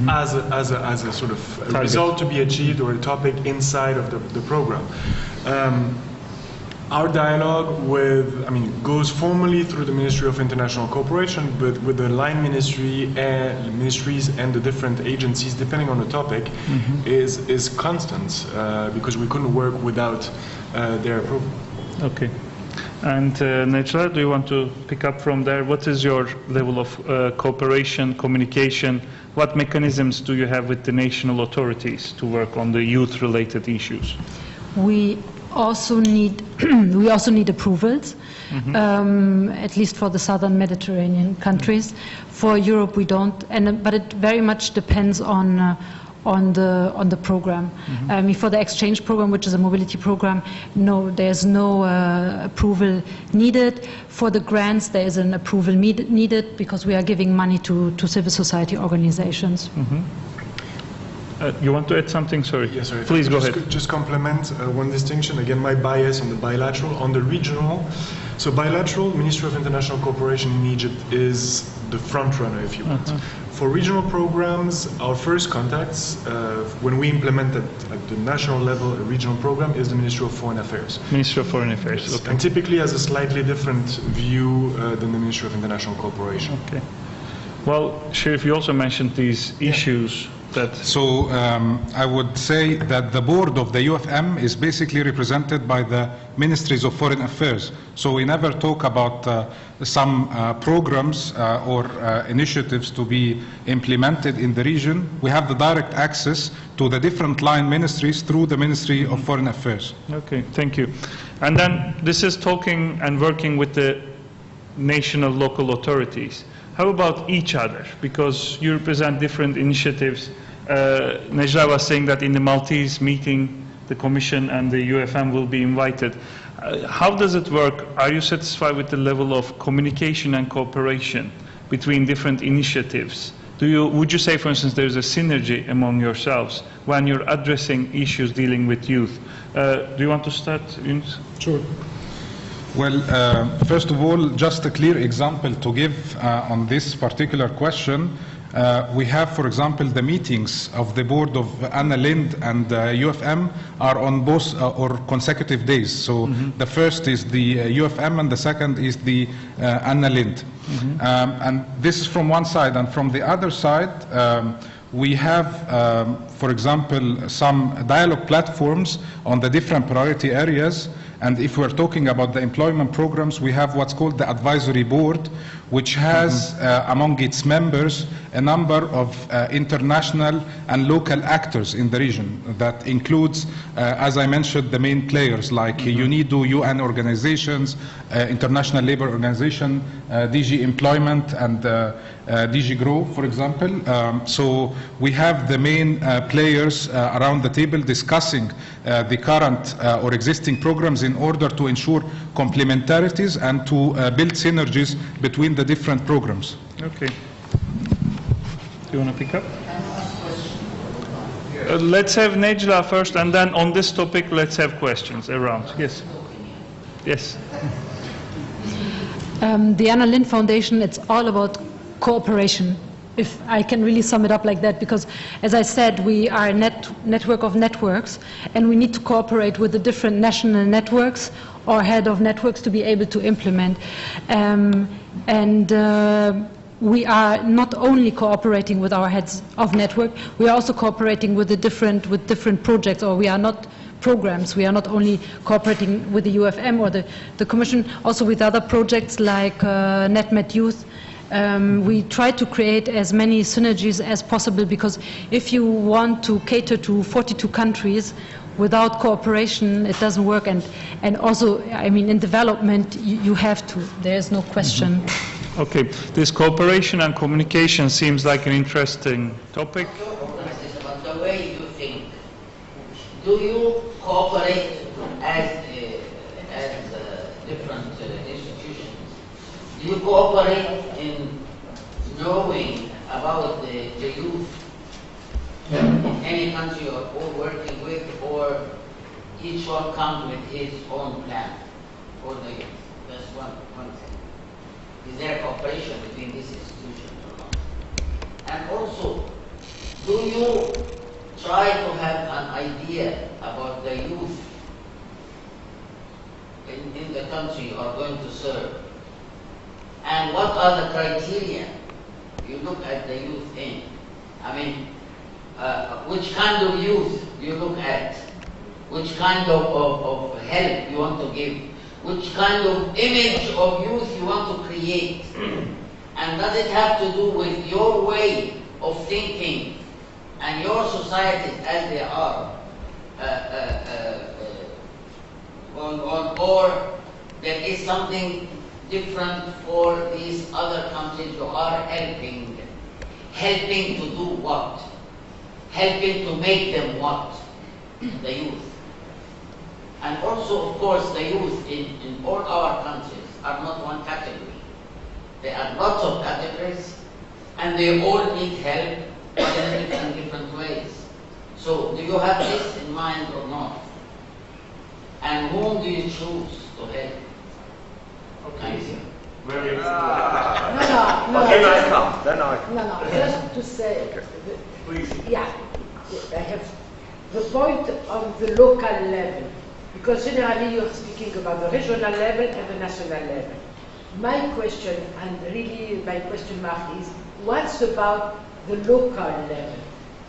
as a sort of a result to be achieved or a topic inside of the program. Our dialogue goes formally through the Ministry of International Cooperation, but with the line ministries and the different agencies, depending on the topic, is constant because we couldn't work without their approval. Okay. And Necla, do you want to pick up from there? What is your level of cooperation, communication? What mechanisms do you have with the national authorities to work on the youth-related issues? We also need approvals, at least for the southern Mediterranean countries. For Europe, we don't, but it very much depends on the program. For the exchange program, which is a mobility program, no, there's no approval needed. For the grants, there is an approval needed because we are giving money to civil society organizations. You want to add something? Sorry. Yes, sorry. Please go ahead. Just complement one distinction. Again, my bias on the bilateral, on the regional. So bilateral, Ministry of International Cooperation in Egypt is the front runner, if you want. For regional programs, our first contacts, when we implement at the national level a regional program, is the Ministry of Foreign Affairs. Ministry of Foreign Affairs, okay. And typically has a slightly different view than the Ministry of International Cooperation. Okay. Well, Sheriff, you also mentioned these issues. So I would say that the board of the UFM is basically represented by the Ministries of Foreign Affairs. So we never talk about some programs or initiatives to be implemented in the region. We have the direct access to the different line ministries through the Ministry of Foreign Affairs. Okay, thank you. And then this is talking and working with the national local authorities. How about each other? Because you represent different initiatives. Necla was saying that in the Maltese meeting, the Commission and the UFM will be invited. How does it work? Are you satisfied with the level of communication and cooperation between different initiatives? Would you say, for instance, there's a synergy among yourselves when you're addressing issues dealing with youth? Do you want to start, Yunus? Sure. Well, first of all, just a clear example to give on this particular question. We have, for example, the meetings of the board of Lindh and UFM are on both or consecutive days. So the first is the UFM and the second is the Lindh. And this is from one side. And from the other side, we have, for example, some dialogue platforms on the different priority areas. And if we're talking about the employment programs, we have what's called the advisory board, which has among its members a number of international and local actors in the region. That includes, as I mentioned, the main players like UNIDO, UN organizations, International Labour Organization, DG Employment, and DG GROW, for example. So we have the main players around the table discussing the current or existing programs in order to ensure complementarities and to build synergies between the different programs. Okay. Do you want to pick up? Let's have Nejla first, and then on this topic, let's have questions around. Yes. Yes. The Anna Lindh Foundation, it's all about cooperation, if I can really sum it up like that, because as I said, we are a network of networks, and we need to cooperate with the different national networks or head of networks to be able to implement. We are not only cooperating with our heads of network, we are also cooperating with different projects, or we are not programs. We are not only cooperating with the UFM or the Commission, also with other projects like NetMed Youth. We try to create as many synergies as possible, because if you want to cater to 42 countries without cooperation, it doesn't work. And also, I mean, in development, you have to. There is no question. Okay, this cooperation and communication seems like an interesting topic. But the way you think, do you cooperate as different institutions? Do you cooperate in knowing about the youth in any country or working with, or each one comes with his own plan for the youth? That's one thing. Is there cooperation between these institutions or not? And also, do you try to have an idea about the youth in the country you are going to serve? And what are the criteria you look at the youth in? I mean, which kind of youth you look at? Which kind of help you want to give? Which kind of image of youth you want to create? And does it have to do with your way of thinking and your societies as they are or there is something different for these other countries who are helping to do what? Helping to make them what? The youth. And also, of course, the youth in all our countries are not one category. There are lots of categories, and they all need help in different ways. So, do you have this in mind or not? And whom do you choose to help? Okay. Very No, then I come. No, just to say, Please. yeah, I have the point on the local level, because generally you're speaking about the regional level and the national level. My question, and really my question mark, is what's about the local level?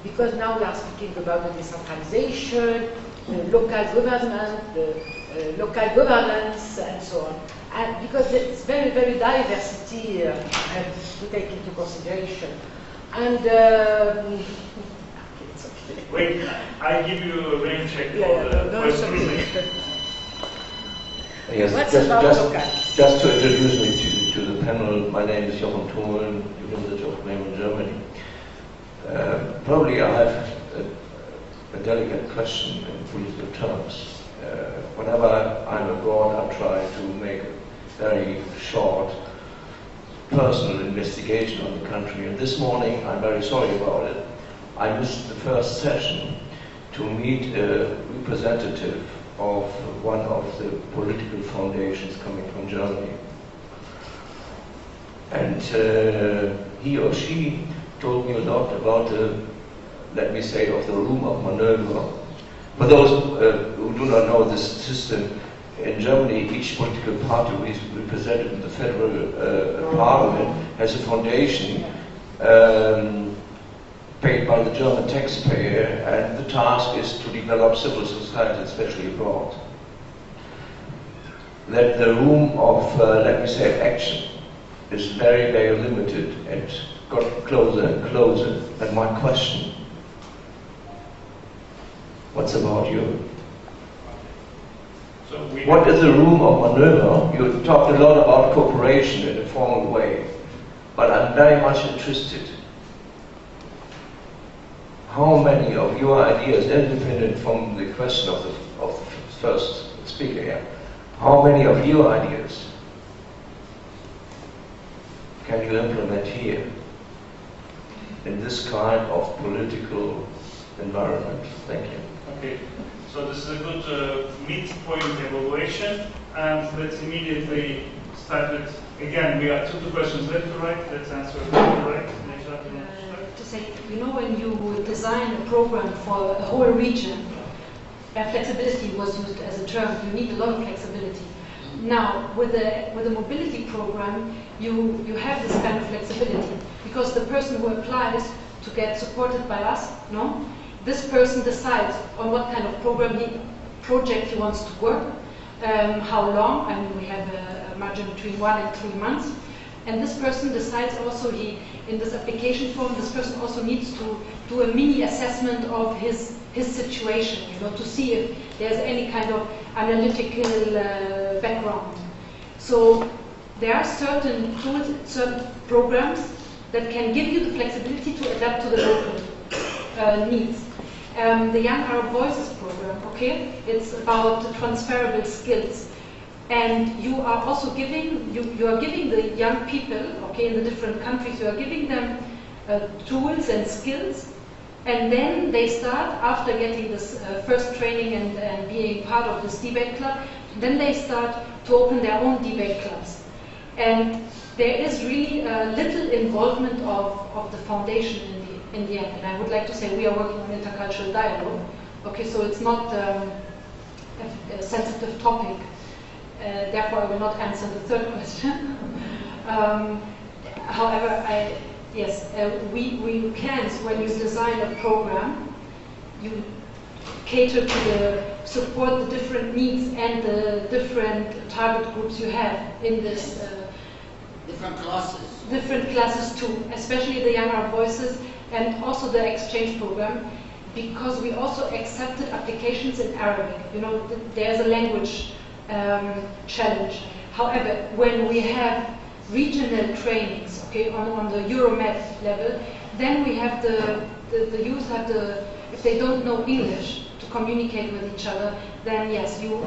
Because now we are speaking about the decentralization, the local government, the local governance, and so on. And because it's very, very diversity to take into consideration. And Wait, I give you a rain check for the question. Yes, What's about local? just to introduce me to the panel, my name is Jochen Tummel, University of Bremen, Germany. Probably I have a delicate question in political terms. Whenever I'm abroad, I try to make a very short personal investigation on the country. And this morning, I'm very sorry about it, I missed the first session to meet a representative of one of the political foundations coming from Germany. And he or she told me a lot about the, let me say, of the room of maneuver. For those who do not know this system, in Germany, each political party represented in the federal parliament has a foundation paid by the German taxpayer, and the task is to develop civil society, especially abroad. That the room of, let me say, action is very, very limited and got closer and closer. And my question, what's about you? So What is the room of maneuver? You talked a lot about cooperation in a formal way, but I'm very much interested. How many of your ideas, independent from the question of the first speaker here, how many of your ideas can you implement here in this kind of political environment? Thank you. Okay, so this is a good midpoint evaluation, and let's immediately start with, again, we have two questions left to right, let's answer left to right. To say, you know, when you design a program for a whole region, flexibility was used as a term. You need a lot of flexibility. Now, with a mobility program, you have this kind of flexibility because the person who applies to get supported by us, no, this person decides on what kind of project he wants to work, how long. I mean, we have a margin between 1 and 3 months. And this person decides also, in this application form, this person also needs to do a mini assessment of his situation, you know, to see if there's any kind of analytical background. So there are certain tools, certain programs that can give you the flexibility to adapt to the local needs. The Young Arab Voices program, okay, it's about transferable skills. And you are also giving, you are giving the young people, okay, in the different countries, you are giving them tools and skills, and then they start, after getting this first training and being part of this debate club, then they start to open their own debate clubs. And there is really little involvement of the foundation in the end. And I would like to say we are working on intercultural dialogue, okay, so it's not a sensitive topic. Therefore, I will not answer the third question. However, we can, when you design a program, you cater to support the different needs and the different target groups you have in this. Different classes. Different classes too, especially the Young Arab Voices and also the exchange program, because we also accepted applications in Arabic. You know, there's a language challenge. However, when we have regional trainings, okay, on the Euromed level, then we have the youth have if they don't know English to communicate with each other, then yes, you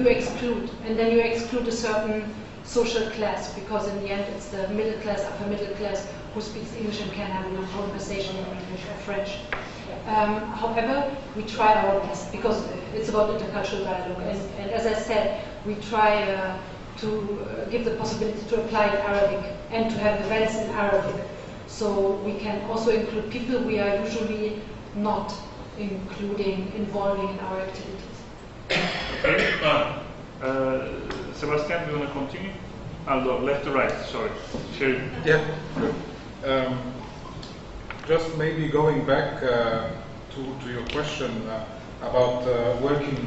exclude, and then you exclude a certain social class, because in the end it's the middle class, upper middle class who speaks English and can have a conversation in English or French. However, we try our best because it's about intercultural dialogue, and as I said, we try to give the possibility to apply in Arabic and to have events in Arabic, so we can also include people we are usually not involving in our activities. Okay. Sebastian, do you want to continue? Aldo, left to right, sorry. Sherry. Yeah, good. Just maybe going back to your question about working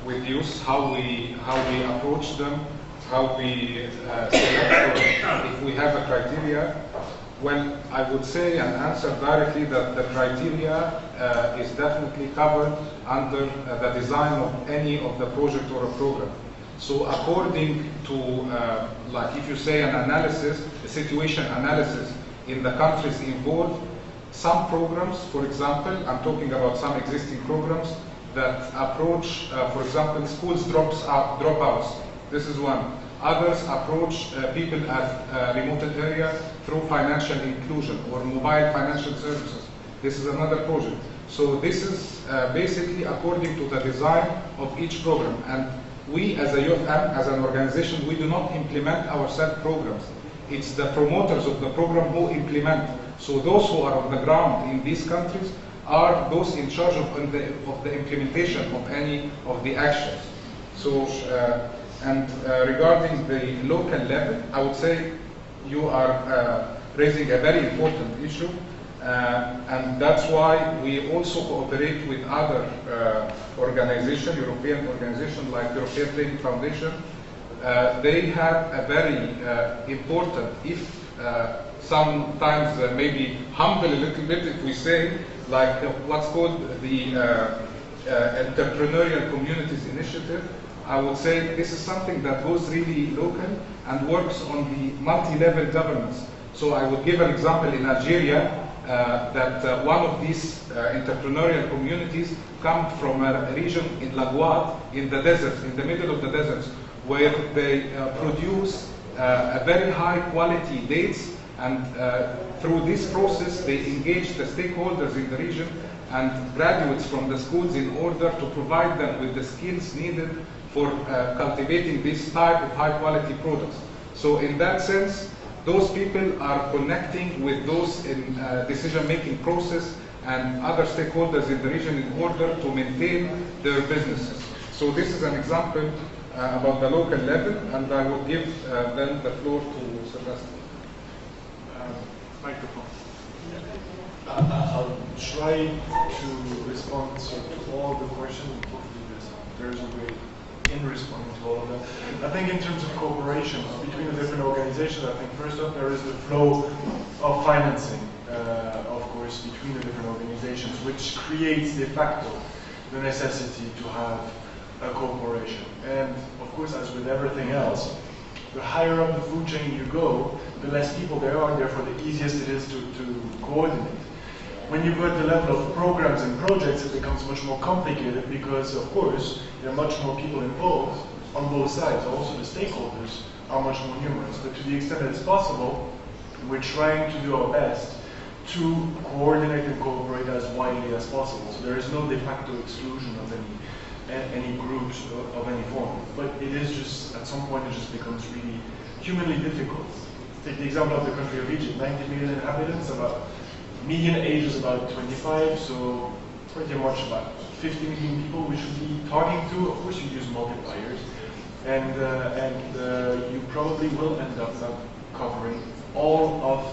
with youth, how we approach them, how we select, if we have a criteria. Well, I would say and answer directly that the criteria is definitely covered under the design of any of the project or a program. So according to, like if you say an analysis, a situation analysis in the countries involved, some programs, for example, I'm talking about some existing programs that approach, for example, schools dropouts. This is one. Others approach people at remote area through financial inclusion or mobile financial services. This is another project. So this is basically according to the design of each program. And we as a UFM, as an organization, we do not implement ourselves programs. It's the promoters of the program who implement. So those who are on the ground in these countries are those in charge of the implementation of any of the actions. So, regarding the local level, I would say you are raising a very important issue, and that's why we also cooperate with other organizations, European organizations like European Training Foundation. They have a very important, if sometimes maybe humble a little bit if we say, like what's called the Entrepreneurial Communities Initiative. I would say this is something that goes really local and works on the multi-level governance. So I would give an example in Algeria that one of these entrepreneurial communities come from a region in Lagouad, in the desert, in the middle of the deserts, where they produce a very high quality dates, and through this process they engage the stakeholders in the region and graduates from the schools in order to provide them with the skills needed for cultivating this type of high quality products. So in that sense, those people are connecting with those in decision-making process and other stakeholders in the region in order to maintain their businesses. So this is an example about the local level, and I will give then the floor to Sebastian. Microphone. I'll try to respond to all the questions. There's a way in responding to all of them. I think in terms of cooperation between the different organizations, I think first up there is the flow of financing, of course, between the different organizations, which creates de facto the necessity to have a cooperation. And of course, as with everything else, the higher up the food chain you go, the less people there are, and therefore the easiest it is to coordinate. When you go at the level of programs and projects, it becomes much more complicated because, of course, there are much more people involved on both sides. Also, the stakeholders are much more numerous. But to the extent that it's possible, we're trying to do our best to coordinate and cooperate as widely as possible. So there is no de facto exclusion of any groups of any form. But it is just, at some point, it just becomes really humanly difficult. Take the example of the country of Egypt, 90 million inhabitants, about median age is about 25, so pretty much about 50 million people we should be talking to. Of course, you use multipliers, and you probably will end up not covering all of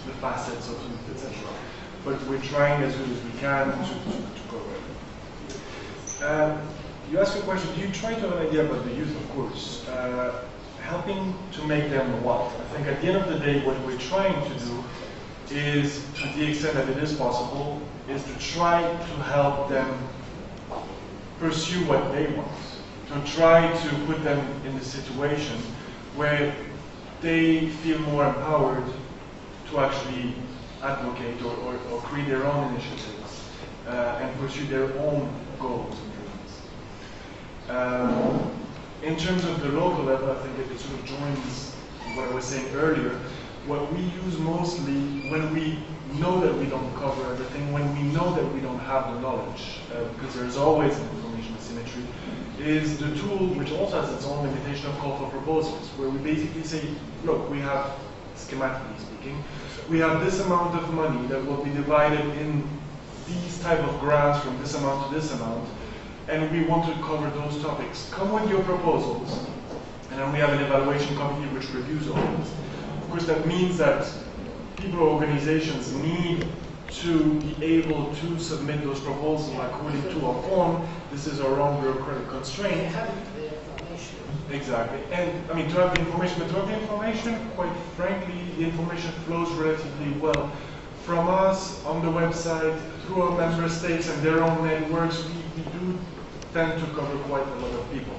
the facets of youth, etc. But we're trying as good as we can to cover it. You asked a question, do you try to have an idea about the youth? Of course. Helping to make them what? I think at the end of the day, what we're trying to do is, to the extent that it is possible, is to try to help them pursue what they want. To try to put them in a situation where they feel more empowered to actually advocate or create their own initiatives and pursue their own goals and dreams. In terms of the local level, I think it sort of joins what I was saying earlier. What we use mostly when we know that we don't cover everything, when we know that we don't have the knowledge, because there's always an information asymmetry, is the tool which also has its own limitation of call for proposals, where we basically say, look, we have, schematically speaking, we have this amount of money that will be divided in these type of grants from this amount to this amount, and we want to cover those topics. Come with your proposals, and then we have an evaluation committee which reviews all of this. Of course, that means that people or organizations need to be able to submit those proposals according to a form. This is our own bureaucratic constraint. They have the information. Exactly. And I mean, to have the information, but to have the information, quite frankly, the information flows relatively well from us on the website, through our member states and their own networks. We do tend to cover quite a lot of people.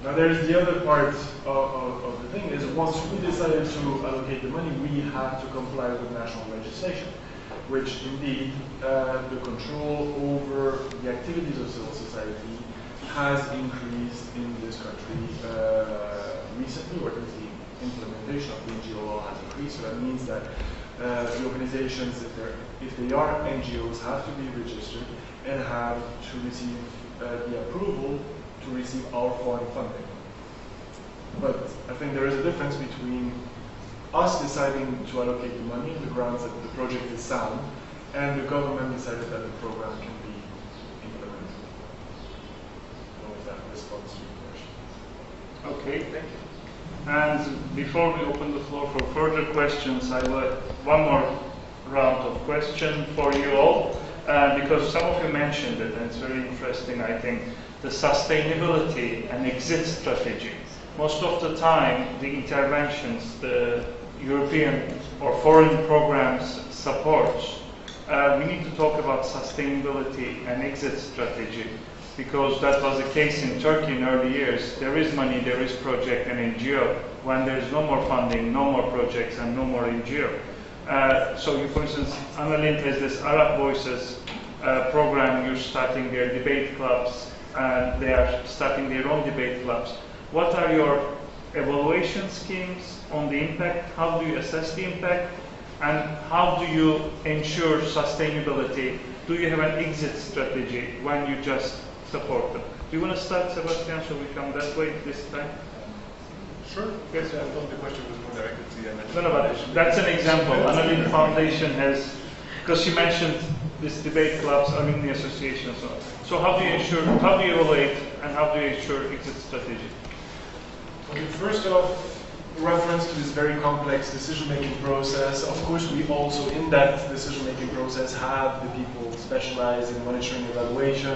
Now there's the other part of the thing is, once we decided to allocate the money, we had to comply with national legislation, which indeed the control over the activities of civil society has increased in this country recently, or at least the implementation of the NGO law has increased. So that means that The organizations, if they are NGOs, have to be registered and have to receive the approval to receive our foreign funding. But I think there is a difference between us deciding to allocate the money on the grounds that the project is sound, and the government decided that the program can be implemented. I don't know if that responds to your question. Okay, thank you. And before we open the floor for further questions, I will one more round of questions for you all, because some of you mentioned it, and it's very interesting, I think, the sustainability and exit strategy. Most of the time, the interventions, the European or foreign programs support, we need to talk about sustainability and exit strategy, because that was the case in Turkey in early years. There is money, there is project and NGO. When there is no more funding, no more projects, and no more NGO. So, you, for instance, Lindh has this Arab Voices program. You're starting their debate clubs, and they are starting their own debate clubs. What are your evaluation schemes on the impact? How do you assess the impact? And how do you ensure sustainability? Do you have an exit strategy when you just support them? Do you want to start, Sebastian? Shall we come that way this time? Sure. Yes. I thought the question was more directed to the No, but that's an example. Lindh Foundation has, because she mentioned this debate clubs, alumni association, and so on. So how do you ensure, how do you evaluate, and how do you ensure exit strategy? Okay, first off, reference to this very complex decision-making process. Of course, we also, in that decision-making process, have the people specialized in monitoring evaluation,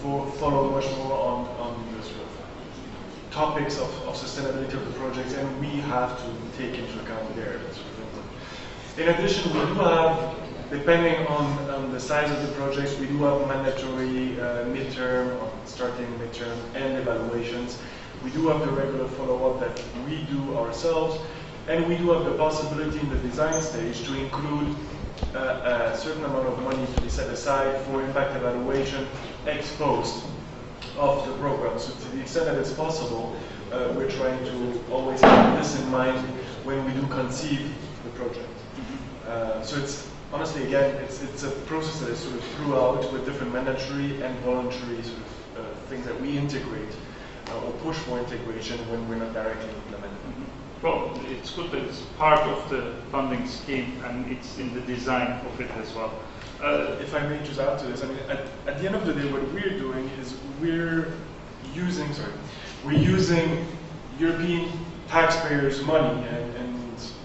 who follow much more on the sort of topics of sustainability of the project, and we have to take into account their sort of input. In addition, we do have, depending on the size of the projects, we do have mandatory midterm, or starting midterm, and evaluations. We do have the regular follow-up that we do ourselves, and we do have the possibility in the design stage to include a certain amount of money to be set aside for impact evaluation ex post of the program. So to the extent that it's possible, we're trying to always have this in mind when we do conceive the project. So it's honestly, again, it's a process that is sort of throughout with different mandatory and voluntary sort of things that we integrate or push for integration when we're not directly implementing. Well, it's good that it's part of the funding scheme and it's in the design of it as well. If I may just add to this, I mean, at the end of the day, what we're doing is we're using European taxpayers' money, and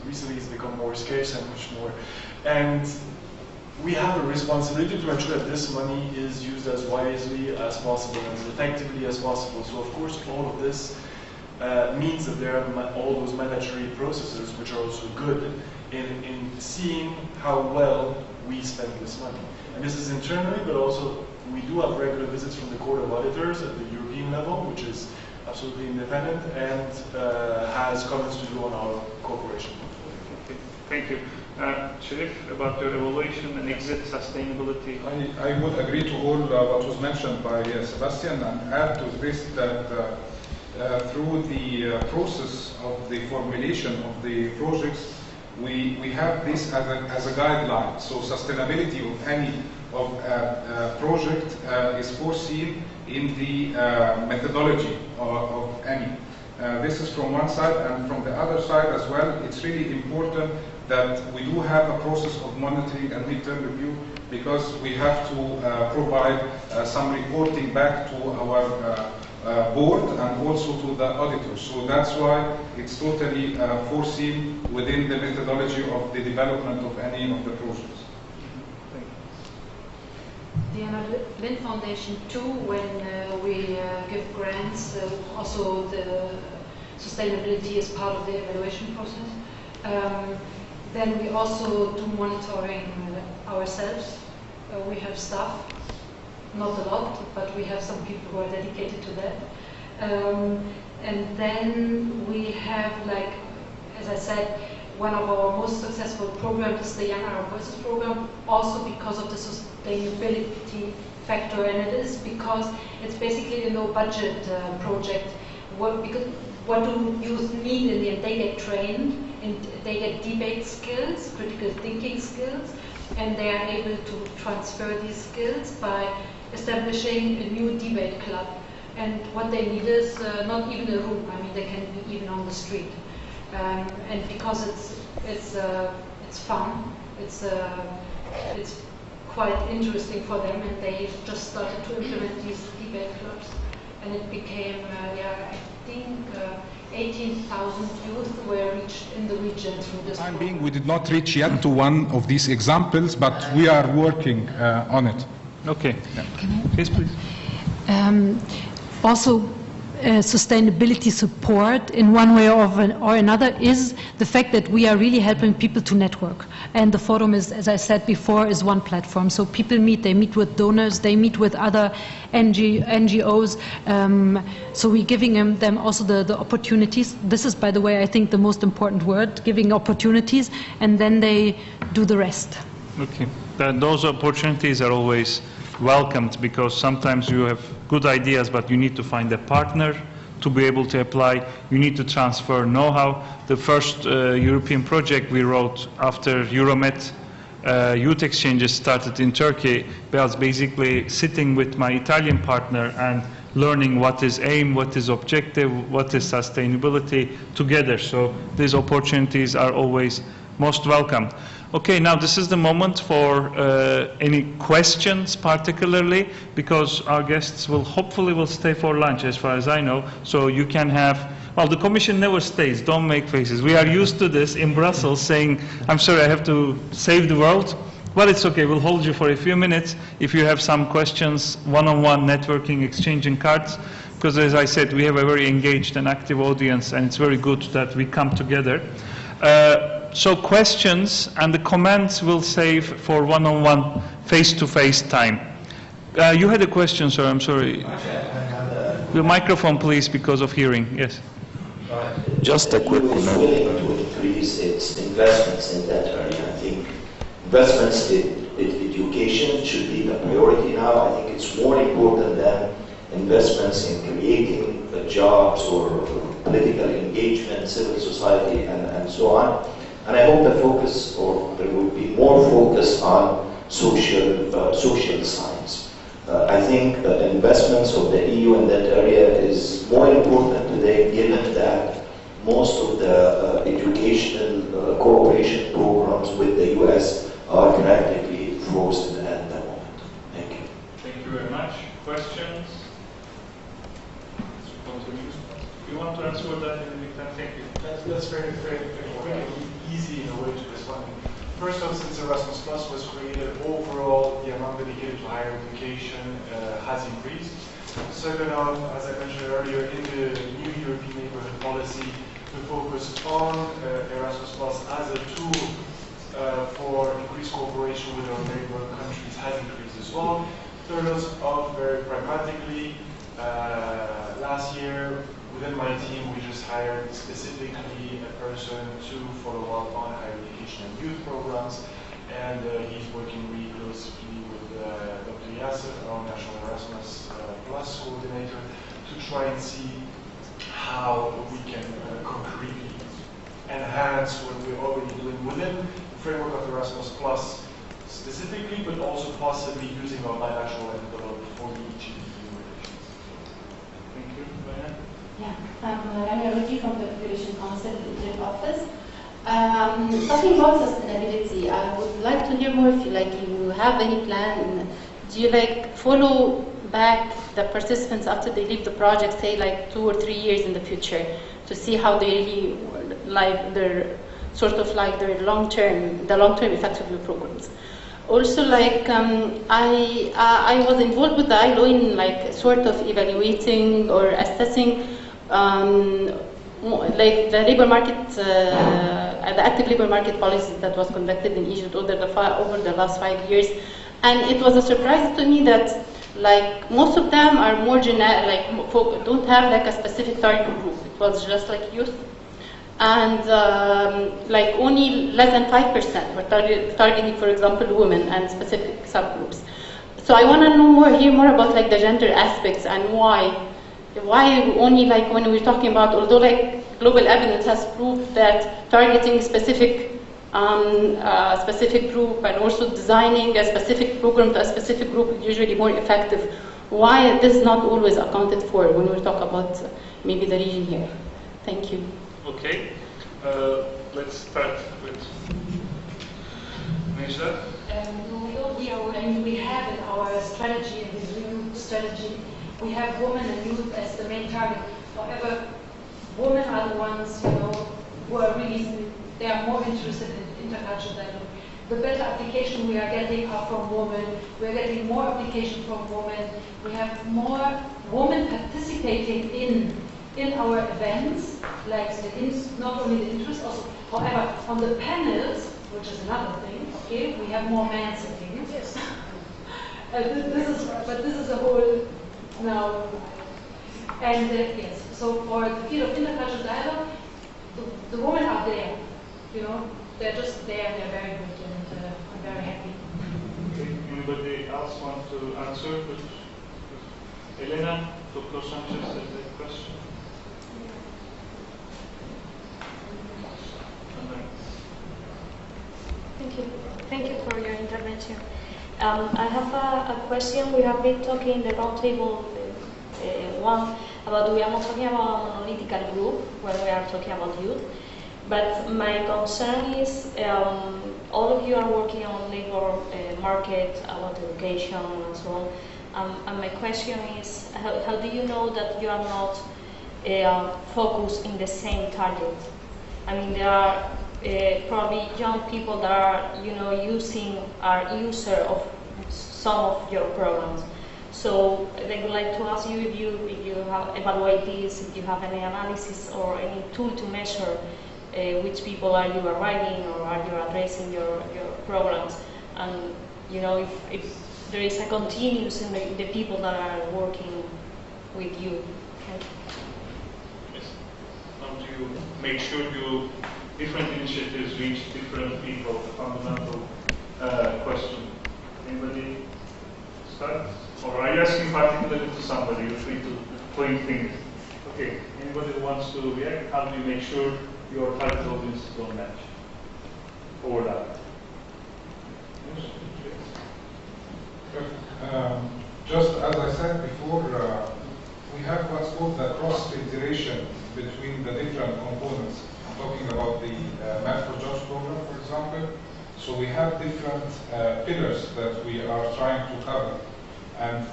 recently it's become more scarce and much more. And we have a responsibility to ensure that this money is used as wisely as possible and as effectively as possible. So of course all of this means that there are all those mandatory processes which are also good in seeing how well we spend this money. And this is internally, but also we do have regular visits from the Court of Auditors at the European level, which is absolutely independent and has comments to do on our cooperation. Okay, thank you. Sharif, about your evaluation and exit sustainability. I would agree to all what was mentioned by Sebastian, and add to this that through the process of the formulation of the projects, we have this as a guideline. So sustainability of any project is foreseen in the methodology of any. This is from one side, and from the other side as well, it's really important that we do have a process of monitoring and midterm review, because we have to provide some reporting back to our board and also to the auditors. So that's why it's totally foreseen within the methodology of the development of any of the projects. The Lindh Foundation too, when we give grants, also the sustainability is part of the evaluation process. Then we also do monitoring ourselves. We have staff, not a lot, but we have some people who are dedicated to that. And then we have, like, as I said, one of our most successful programs is the Young Arab Voices program, also because of the sustainability factor, and it is because it's basically a low budget project. What do youth need in the end? They get trained and they get debate skills, critical thinking skills, and they are able to transfer these skills by establishing a new debate club. And what they need is not even a room. I mean, they can be even on the street. And because it's fun, it's quite interesting for them, and they just started to implement these debate clubs, and it became, I think, 18,000 youth were reached in the region through this For the time program. being, we did not reach yet to one of these examples, but we are working on it. Okay. Yes, please. Also, sustainability support in one way or another is the fact that we are really helping people to network. And the forum is, as I said before, is one platform. So people meet, they meet with donors, they meet with other NGOs. So we're giving them also the opportunities. This is, by the way, I think the most important word, giving opportunities, and then they do the rest. Okay. Those opportunities are always welcomed, because sometimes you have good ideas, but you need to find a partner to be able to apply. You need to transfer know-how. The first European project we wrote after Euromed youth exchanges started in Turkey was basically sitting with my Italian partner and learning what is aim, what is objective, what is sustainability together. So these opportunities are always most welcome. Okay, now this is the moment for any questions particularly, because our guests will hopefully stay for lunch as far as I know, so you can have, well, the Commission never stays, don't make faces. We are used to this in Brussels saying, I'm sorry, I have to save the world. Well, it's okay, we'll hold you for a few minutes if you have some questions, one-on-one networking, exchanging cards, because as I said, we have a very engaged and active audience, and it's very good that we come together. So questions and the comments will save for one-on-one, face-to-face time. You had a question, sir, I'm sorry. The microphone, please, because of hearing. Yes. Just a quick comment. Willing to increase its investments in that area. I think investments in education should be the priority now. I think it's more important than investments in creating jobs or political engagement, civil society, and so on. And I hope the focus, or there will be more focus on social science. I think the investments of the EU in that area is more important today, given that most of the educational cooperation programs with the US are practically frozen at the moment. Thank you. Thank you very much. Questions? You want to answer that in the meantime? Thank you. That's very easy in a way to respond. First off, since Erasmus Plus was created, overall the amount dedicated to higher education has increased. Second off, as I mentioned earlier, in the new European neighborhood policy, the focus on Erasmus Plus as a tool for increased cooperation with our neighboring countries has increased as well. Third off, very pragmatically, last year, within my team, we just hired specifically a person to follow up on higher education and youth programs, and he's working really closely with Dr. Yasser, our National Erasmus Plus coordinator, to try and see how we can concretely enhance what we're already doing within the framework of Erasmus Plus specifically, but also possibly using our bilateral envelope for the EGDU relations. Thank you. Diana? Yeah, I'm Rania Ruki from the Population Council District Office. Talking about sustainability, I would like to hear more if you have any plan. Do you follow back the participants after they leave the project, say 2 or 3 years in the future, to see how they really their their long-term effects of your programs? Also, I was involved with the ILO in evaluating or assessing the labor market, the active labor market policy that was conducted in Egypt over the last 5 years, and it was a surprise to me that most of them are more generic, don't have a specific target group. It was just youth, and only less than 5% were targeting, for example, women and specific subgroups. So I want to hear more about the gender aspects and why why only like when we're talking about, although like global evidence has proved that targeting specific group and also designing a specific program to a specific group is usually more effective. Why this is not always accounted for when we talk about maybe the region here? Thank you. Okay, let's start with Nisha. We have in our strategy, in this renewed strategy, we have women and youth as the main target. However, women are the ones, who are really, they are more interested in intercultural dialogue. The better application we are getting are from women. We are getting more application from women. We have more women participating in our events, like not only the interest, also, however, on the panels, which is another thing, okay, we have more men sitting. Yes. This is a whole now. And yes, so for the field of intercultural dialogue, the women are there, they're just there and they're very good, and I'm very happy. Okay. Anybody else want to answer? Elena, Dr. Sanchez has a question. Thank you for your intervention. I have a question. We have been talking in the roundtable one about, we are not talking about a monolithical group when we are talking about youth, but my concern is all of you are working on labor market, about education and so on, and my question is, how do you know that you are not focused in the same target? I mean, there are probably young people that are, are user of some of your programs. So they would like to ask you if you have evaluated this, if you have any analysis or any tool to measure which people are you arriving or are you addressing your programs, and if there is a continuous in the people that are working with you. Yes. How do you make sure different initiatives reach different people? The fundamental question. Anybody start? Or are you asking particularly to somebody? You're free to point fingers. Okay. Anybody who wants to react? How do you make sure your target audiences don't match? Overlap. Just as I said before, we have what's called the cross-integration between the different components. I'm talking about the Math for Jobs program, for example. So we have different pillars that we are trying to cover. And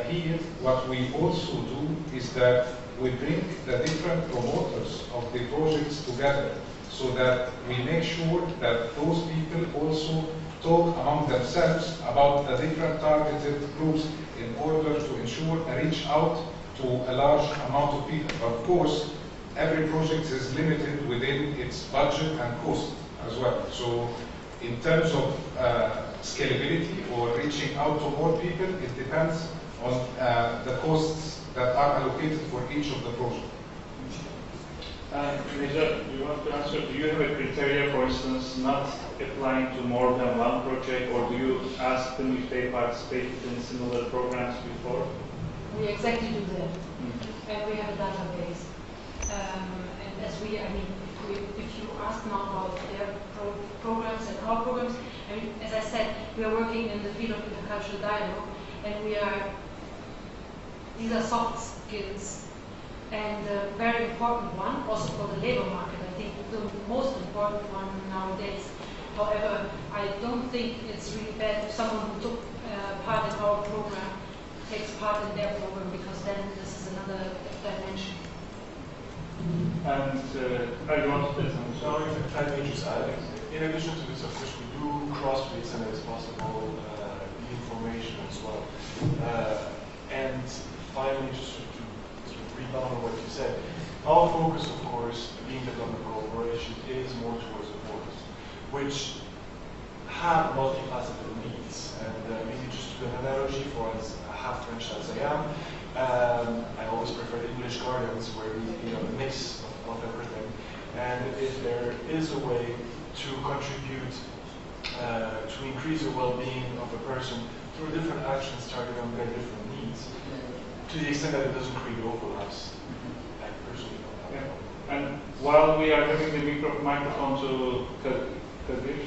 here, what we also do is that we bring the different promoters of the projects together so that we make sure that those people also talk among themselves about the different targeted groups in order to ensure a reach out to a large amount of people. Of course, every project is limited within its budget and cost as well. So in terms of scalability or reaching out to more people, it depends on the costs that are allocated for each of the projects. Nisha, do you want to answer? Do you have a criteria, for instance, not applying to more than one project, or do you ask them if they participated in similar programs before? We exactly do that. And we have a database. And if you ask now about their programs and our programs, as I said, we are working in the field of intercultural dialogue, and these are soft skills, and a very important one, also for the labor market, I think the most important one nowadays. However, I don't think it's really bad if someone who took part in our program takes part in their program, because then this is another dimension. And I want to No, if I may just add, in addition to this, of course, we do cross-read some of this possible information as well. And finally, just to rebound on what you said, our focus, of course, being development cooperation, is more towards the borders, which have multifaceted needs. And maybe just to do an analogy, for as half French as I am, I always prefer English gardens where we a mix of everything. And if there is a way to contribute to increase the well-being of a person through different actions targeted on their different needs, to the extent that it doesn't create overlaps. I personally don't have. Yeah. And while we are having the microphone to Kadir,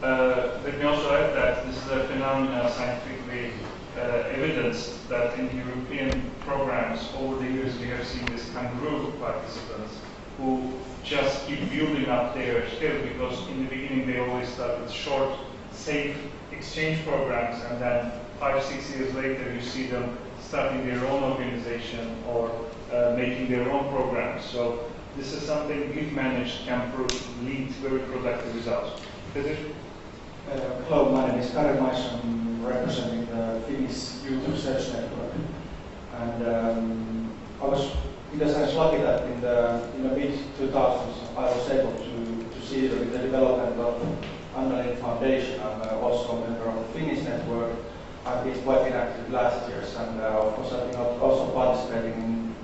let me also add that this is a phenomenon scientifically evidenced that in European programs over the years we have seen this kangaroo participants who just keep building up their skills, because in the beginning they always start with short, safe exchange programs, and then 5-6 years later you see them starting their own organization or making their own programs. So this is something, if managed, can lead very productive results. Peter? Hello, my name is Kari Mais. I'm representing the Finnish Youth Research Network. And because I was lucky that in the mid-2000s I was able to see the development of Untitled Foundation. I'm also a member of the Finnish network. I've been quite inactive last years, and of course I've been also participating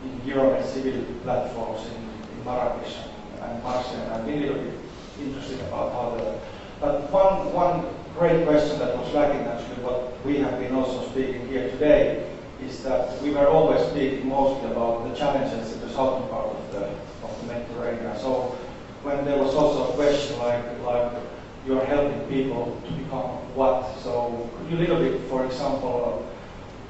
in Euronet civil platforms in Marrakesh and Marseille. I've been a little bit interested about how the... But one great question that was lacking, actually, what we have been also speaking here today, is that we were always speaking mostly about the challenges in the southern part of the Mediterranean. So when there was also a question like you're helping people to become what? So could you a little bit, for example,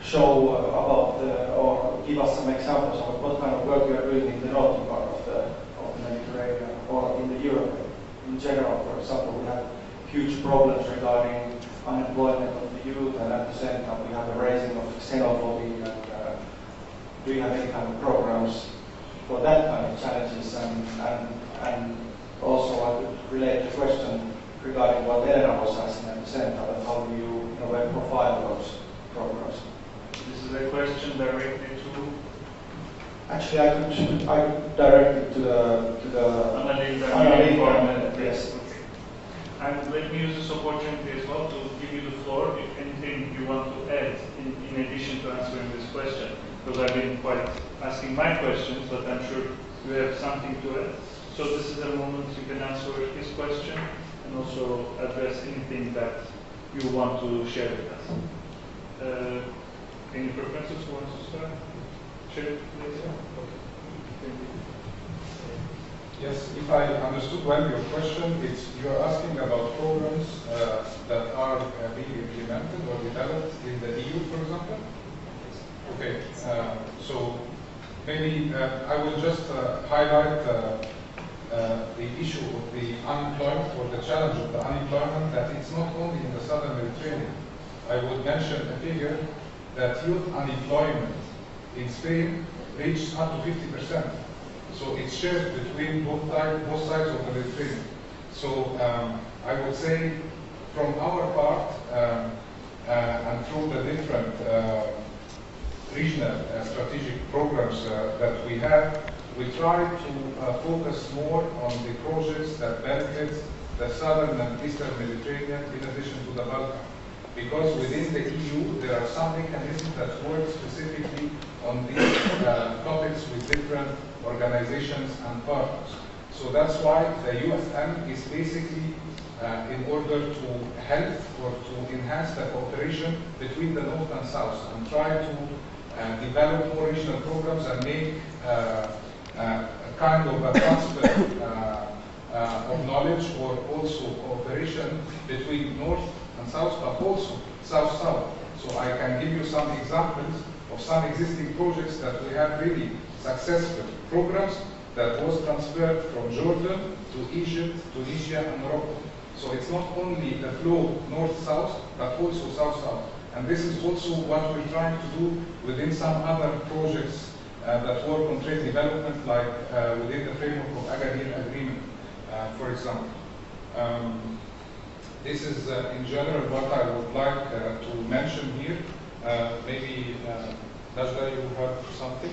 show about or give us some examples of what kind of work you are doing in the northern part of the Mediterranean or in the Europe in general? For example, we have huge problems regarding unemployment of the youth, and at the same time we have a raising of xenophobia. And do you have any kind of programs for that kind of challenges? And also I could relate the question regarding what Elena was asking at the same time, and how do you, in a way, profile those programs? This is a question directed to... Actually, I could direct it to the Untitled. Yes. And let me use this opportunity as well to give you the floor if anything you want to add in addition to answering this question, because I've been quite asking my questions, but I'm sure you have something to add. So this is a moment you can answer his question and also address anything that you want to share with us. Any preferences? Who wants to start? Share, please. Okay. Thank you. Yes, if I understood well your question, you're asking about programs that are being implemented or developed in the EU, for example? Okay, so maybe I will just highlight the issue of the unemployment, or the challenge of the unemployment, that it's not only in the southern Mediterranean. I would mention a figure that youth unemployment in Spain reached up to 50%. So it's shared between both sides of the Mediterranean. So I would say from our part and through the different regional strategic programs that we have, we try to focus more on the projects that benefit the southern and eastern Mediterranean in addition to the Balkan. Because within the EU there are some mechanisms that work specifically on these topics with different organizations and partners. So that's why the UFM is basically in order to help or to enhance the cooperation between the North and South, and try to develop more regional programs and make a kind of a transfer of knowledge, or also cooperation between North and South, but also South-South. So I can give you some examples of some existing projects that we have really successful programs that was transferred from Jordan to Egypt, Tunisia, and Morocco. So it's not only the flow north-south, but also south-south. And this is also what we're trying to do within some other projects that work on trade development, like within the framework of Agadir Agreement, for example. This is in general what I would like to mention here. Maybe Najda, you have something?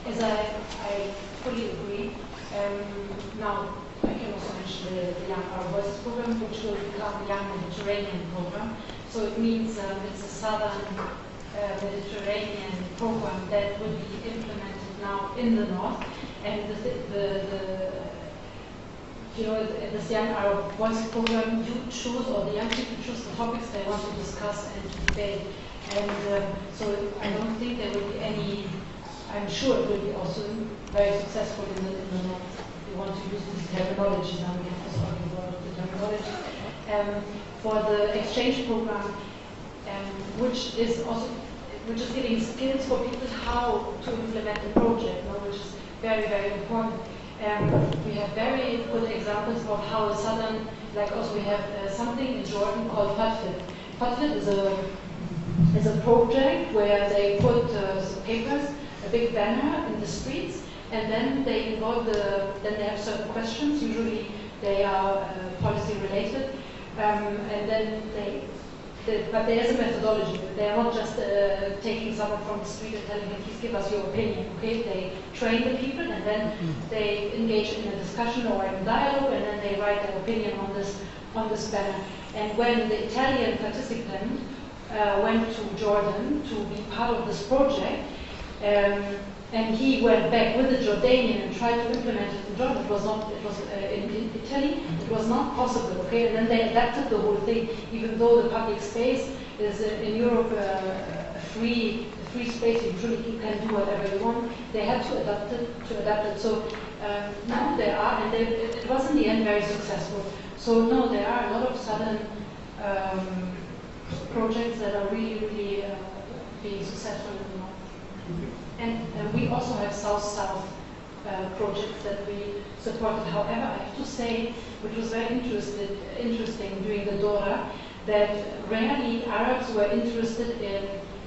As I fully agree. Now, I can also mention the Young Our Voices program, which will become the Young Mediterranean program. So it means it's a southern Mediterranean program that will be implemented now in the north. And you know, at this Young Arab Voice program, you choose, or the young people choose the topics they want to discuss and to debate. And so I don't think there will be any, I'm sure it will be also very successful in the North. We want to use these terminologies, now we have to argue about the terminology. For the exchange program, which is giving skills for people how to implement the project, which is very, very important. We have very good examples of how a southern, like also we have something in Jordan called FATFIT. FATFIT is a project where they put some papers, a big banner in the streets, and then they involve then they have certain questions. Usually they are policy related, and then but there is a methodology. They are not just taking someone from the street and telling him, please give us your opinion. Okay, they train the people and then they engage in a discussion or in dialogue, and then they write their opinion on this banner. And when the Italian participant went to Jordan to be part of this project, and he went back with the Jordanian and tried to implement it in Jordan. It was in Italy. It was not possible. Okay, and then they adapted the whole thing. Even though the public space is in Europe a free space, you can do whatever you want. They had to adapt it. So now they are, and it was in the end very successful. So no, there are a lot of southern projects that are really being successful in the north. And we also have South-South projects that we supported. However, I have to say, which was very interesting during the Dora, that rarely Arabs were interested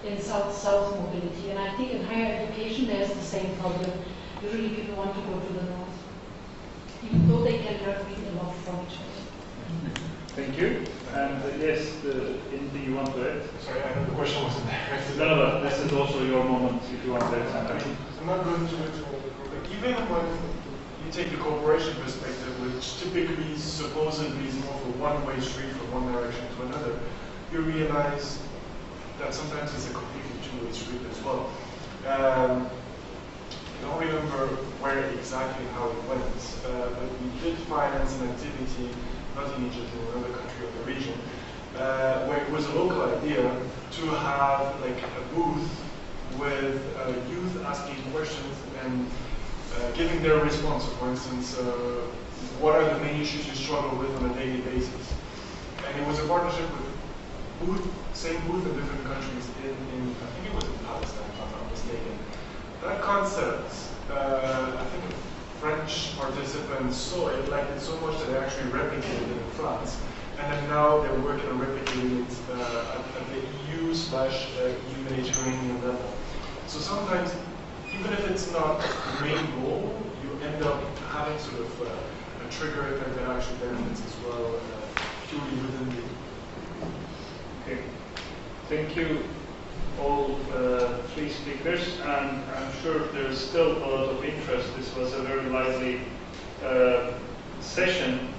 in South-South mobility. And I think in higher education there's the same problem. Usually people want to go to the north, even though they can learn really a lot from each other. Thank you. And yes, anything you want to add? Sorry, I know the question wasn't directed. No, this is also your moment if you want to add something. I'm not going to even when you take the cooperation perspective, which typically supposedly is more of a one-way street from one direction to another, you realize that sometimes it's a completely two-way street as well. I don't remember where exactly how it went, but we did finance an activity, not in Egypt, in another country of the region, where it was a local idea to have like a booth with youth asking questions and giving their response. For instance, what are the main issues you struggle with on a daily basis? And it was a partnership with same booth in different countries in I think it was in Palestine, if I'm not mistaken. That concept, I think French participants saw it, liked it so much that they actually replicated it in France. And then now they're working on replicating it at the EU/EU Mediterranean level. So sometimes, even if it's not the main goal, you end up having sort of a trigger effect that actually benefits as well, purely within the. Okay. Thank you, all three speakers, and I'm sure there's still a lot of interest. This was a very lively session,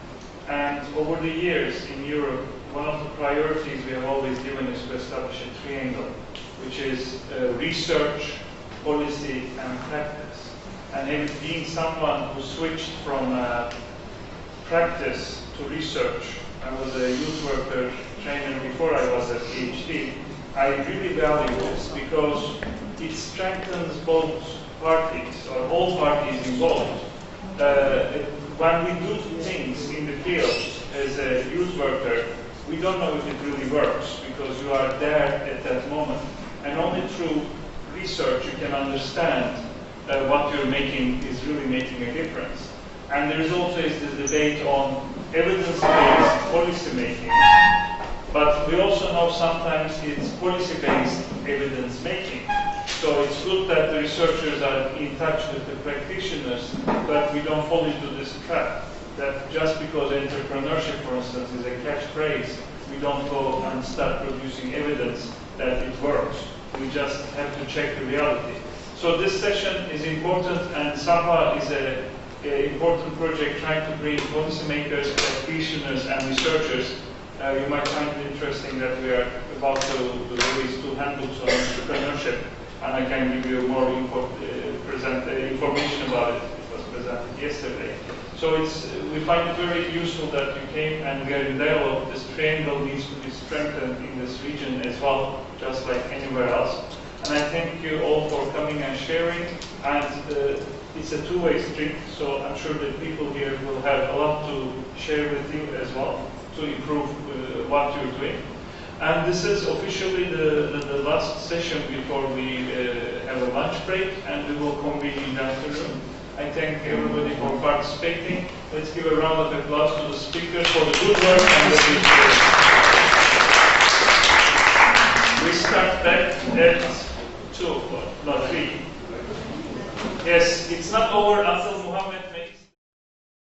and over the years in Europe, one of the priorities we have always given is to establish a triangle, which is research, policy, and practice. And being someone who switched from practice to research, I was a youth worker trainer before I was a PhD, I really value this because it strengthens both parties, or all parties involved. When we do things in the field as a youth worker, we don't know if it really works because you are there at that moment. And only through research you can understand what you're making is really making a difference. And there is also this debate on evidence-based policy making. But we also know sometimes it's policy-based evidence making. So it's good that the researchers are in touch with the practitioners, but we don't fall into this trap that just because entrepreneurship, for instance, is a catchphrase, we don't go and start producing evidence that it works. We just have to check the reality. So this session is important, and SAHWA is an important project trying to bring policymakers, practitioners, and researchers. You might find it interesting that we are about to release 2 handbooks on entrepreneurship, and I can give you more information about it. It was presented yesterday. So we find it very useful that you came and we are in dialogue. This triangle needs to be strengthened in this region as well, just like anywhere else. And I thank you all for coming and sharing. And it's a two-way street, so I'm sure that people here will have a lot to share with you as well to improve what you're doing. And this is officially the last session before we have a lunch break, and we will convene in the afternoon. I thank everybody for participating. Let's give a round of applause to the speakers for the good work and the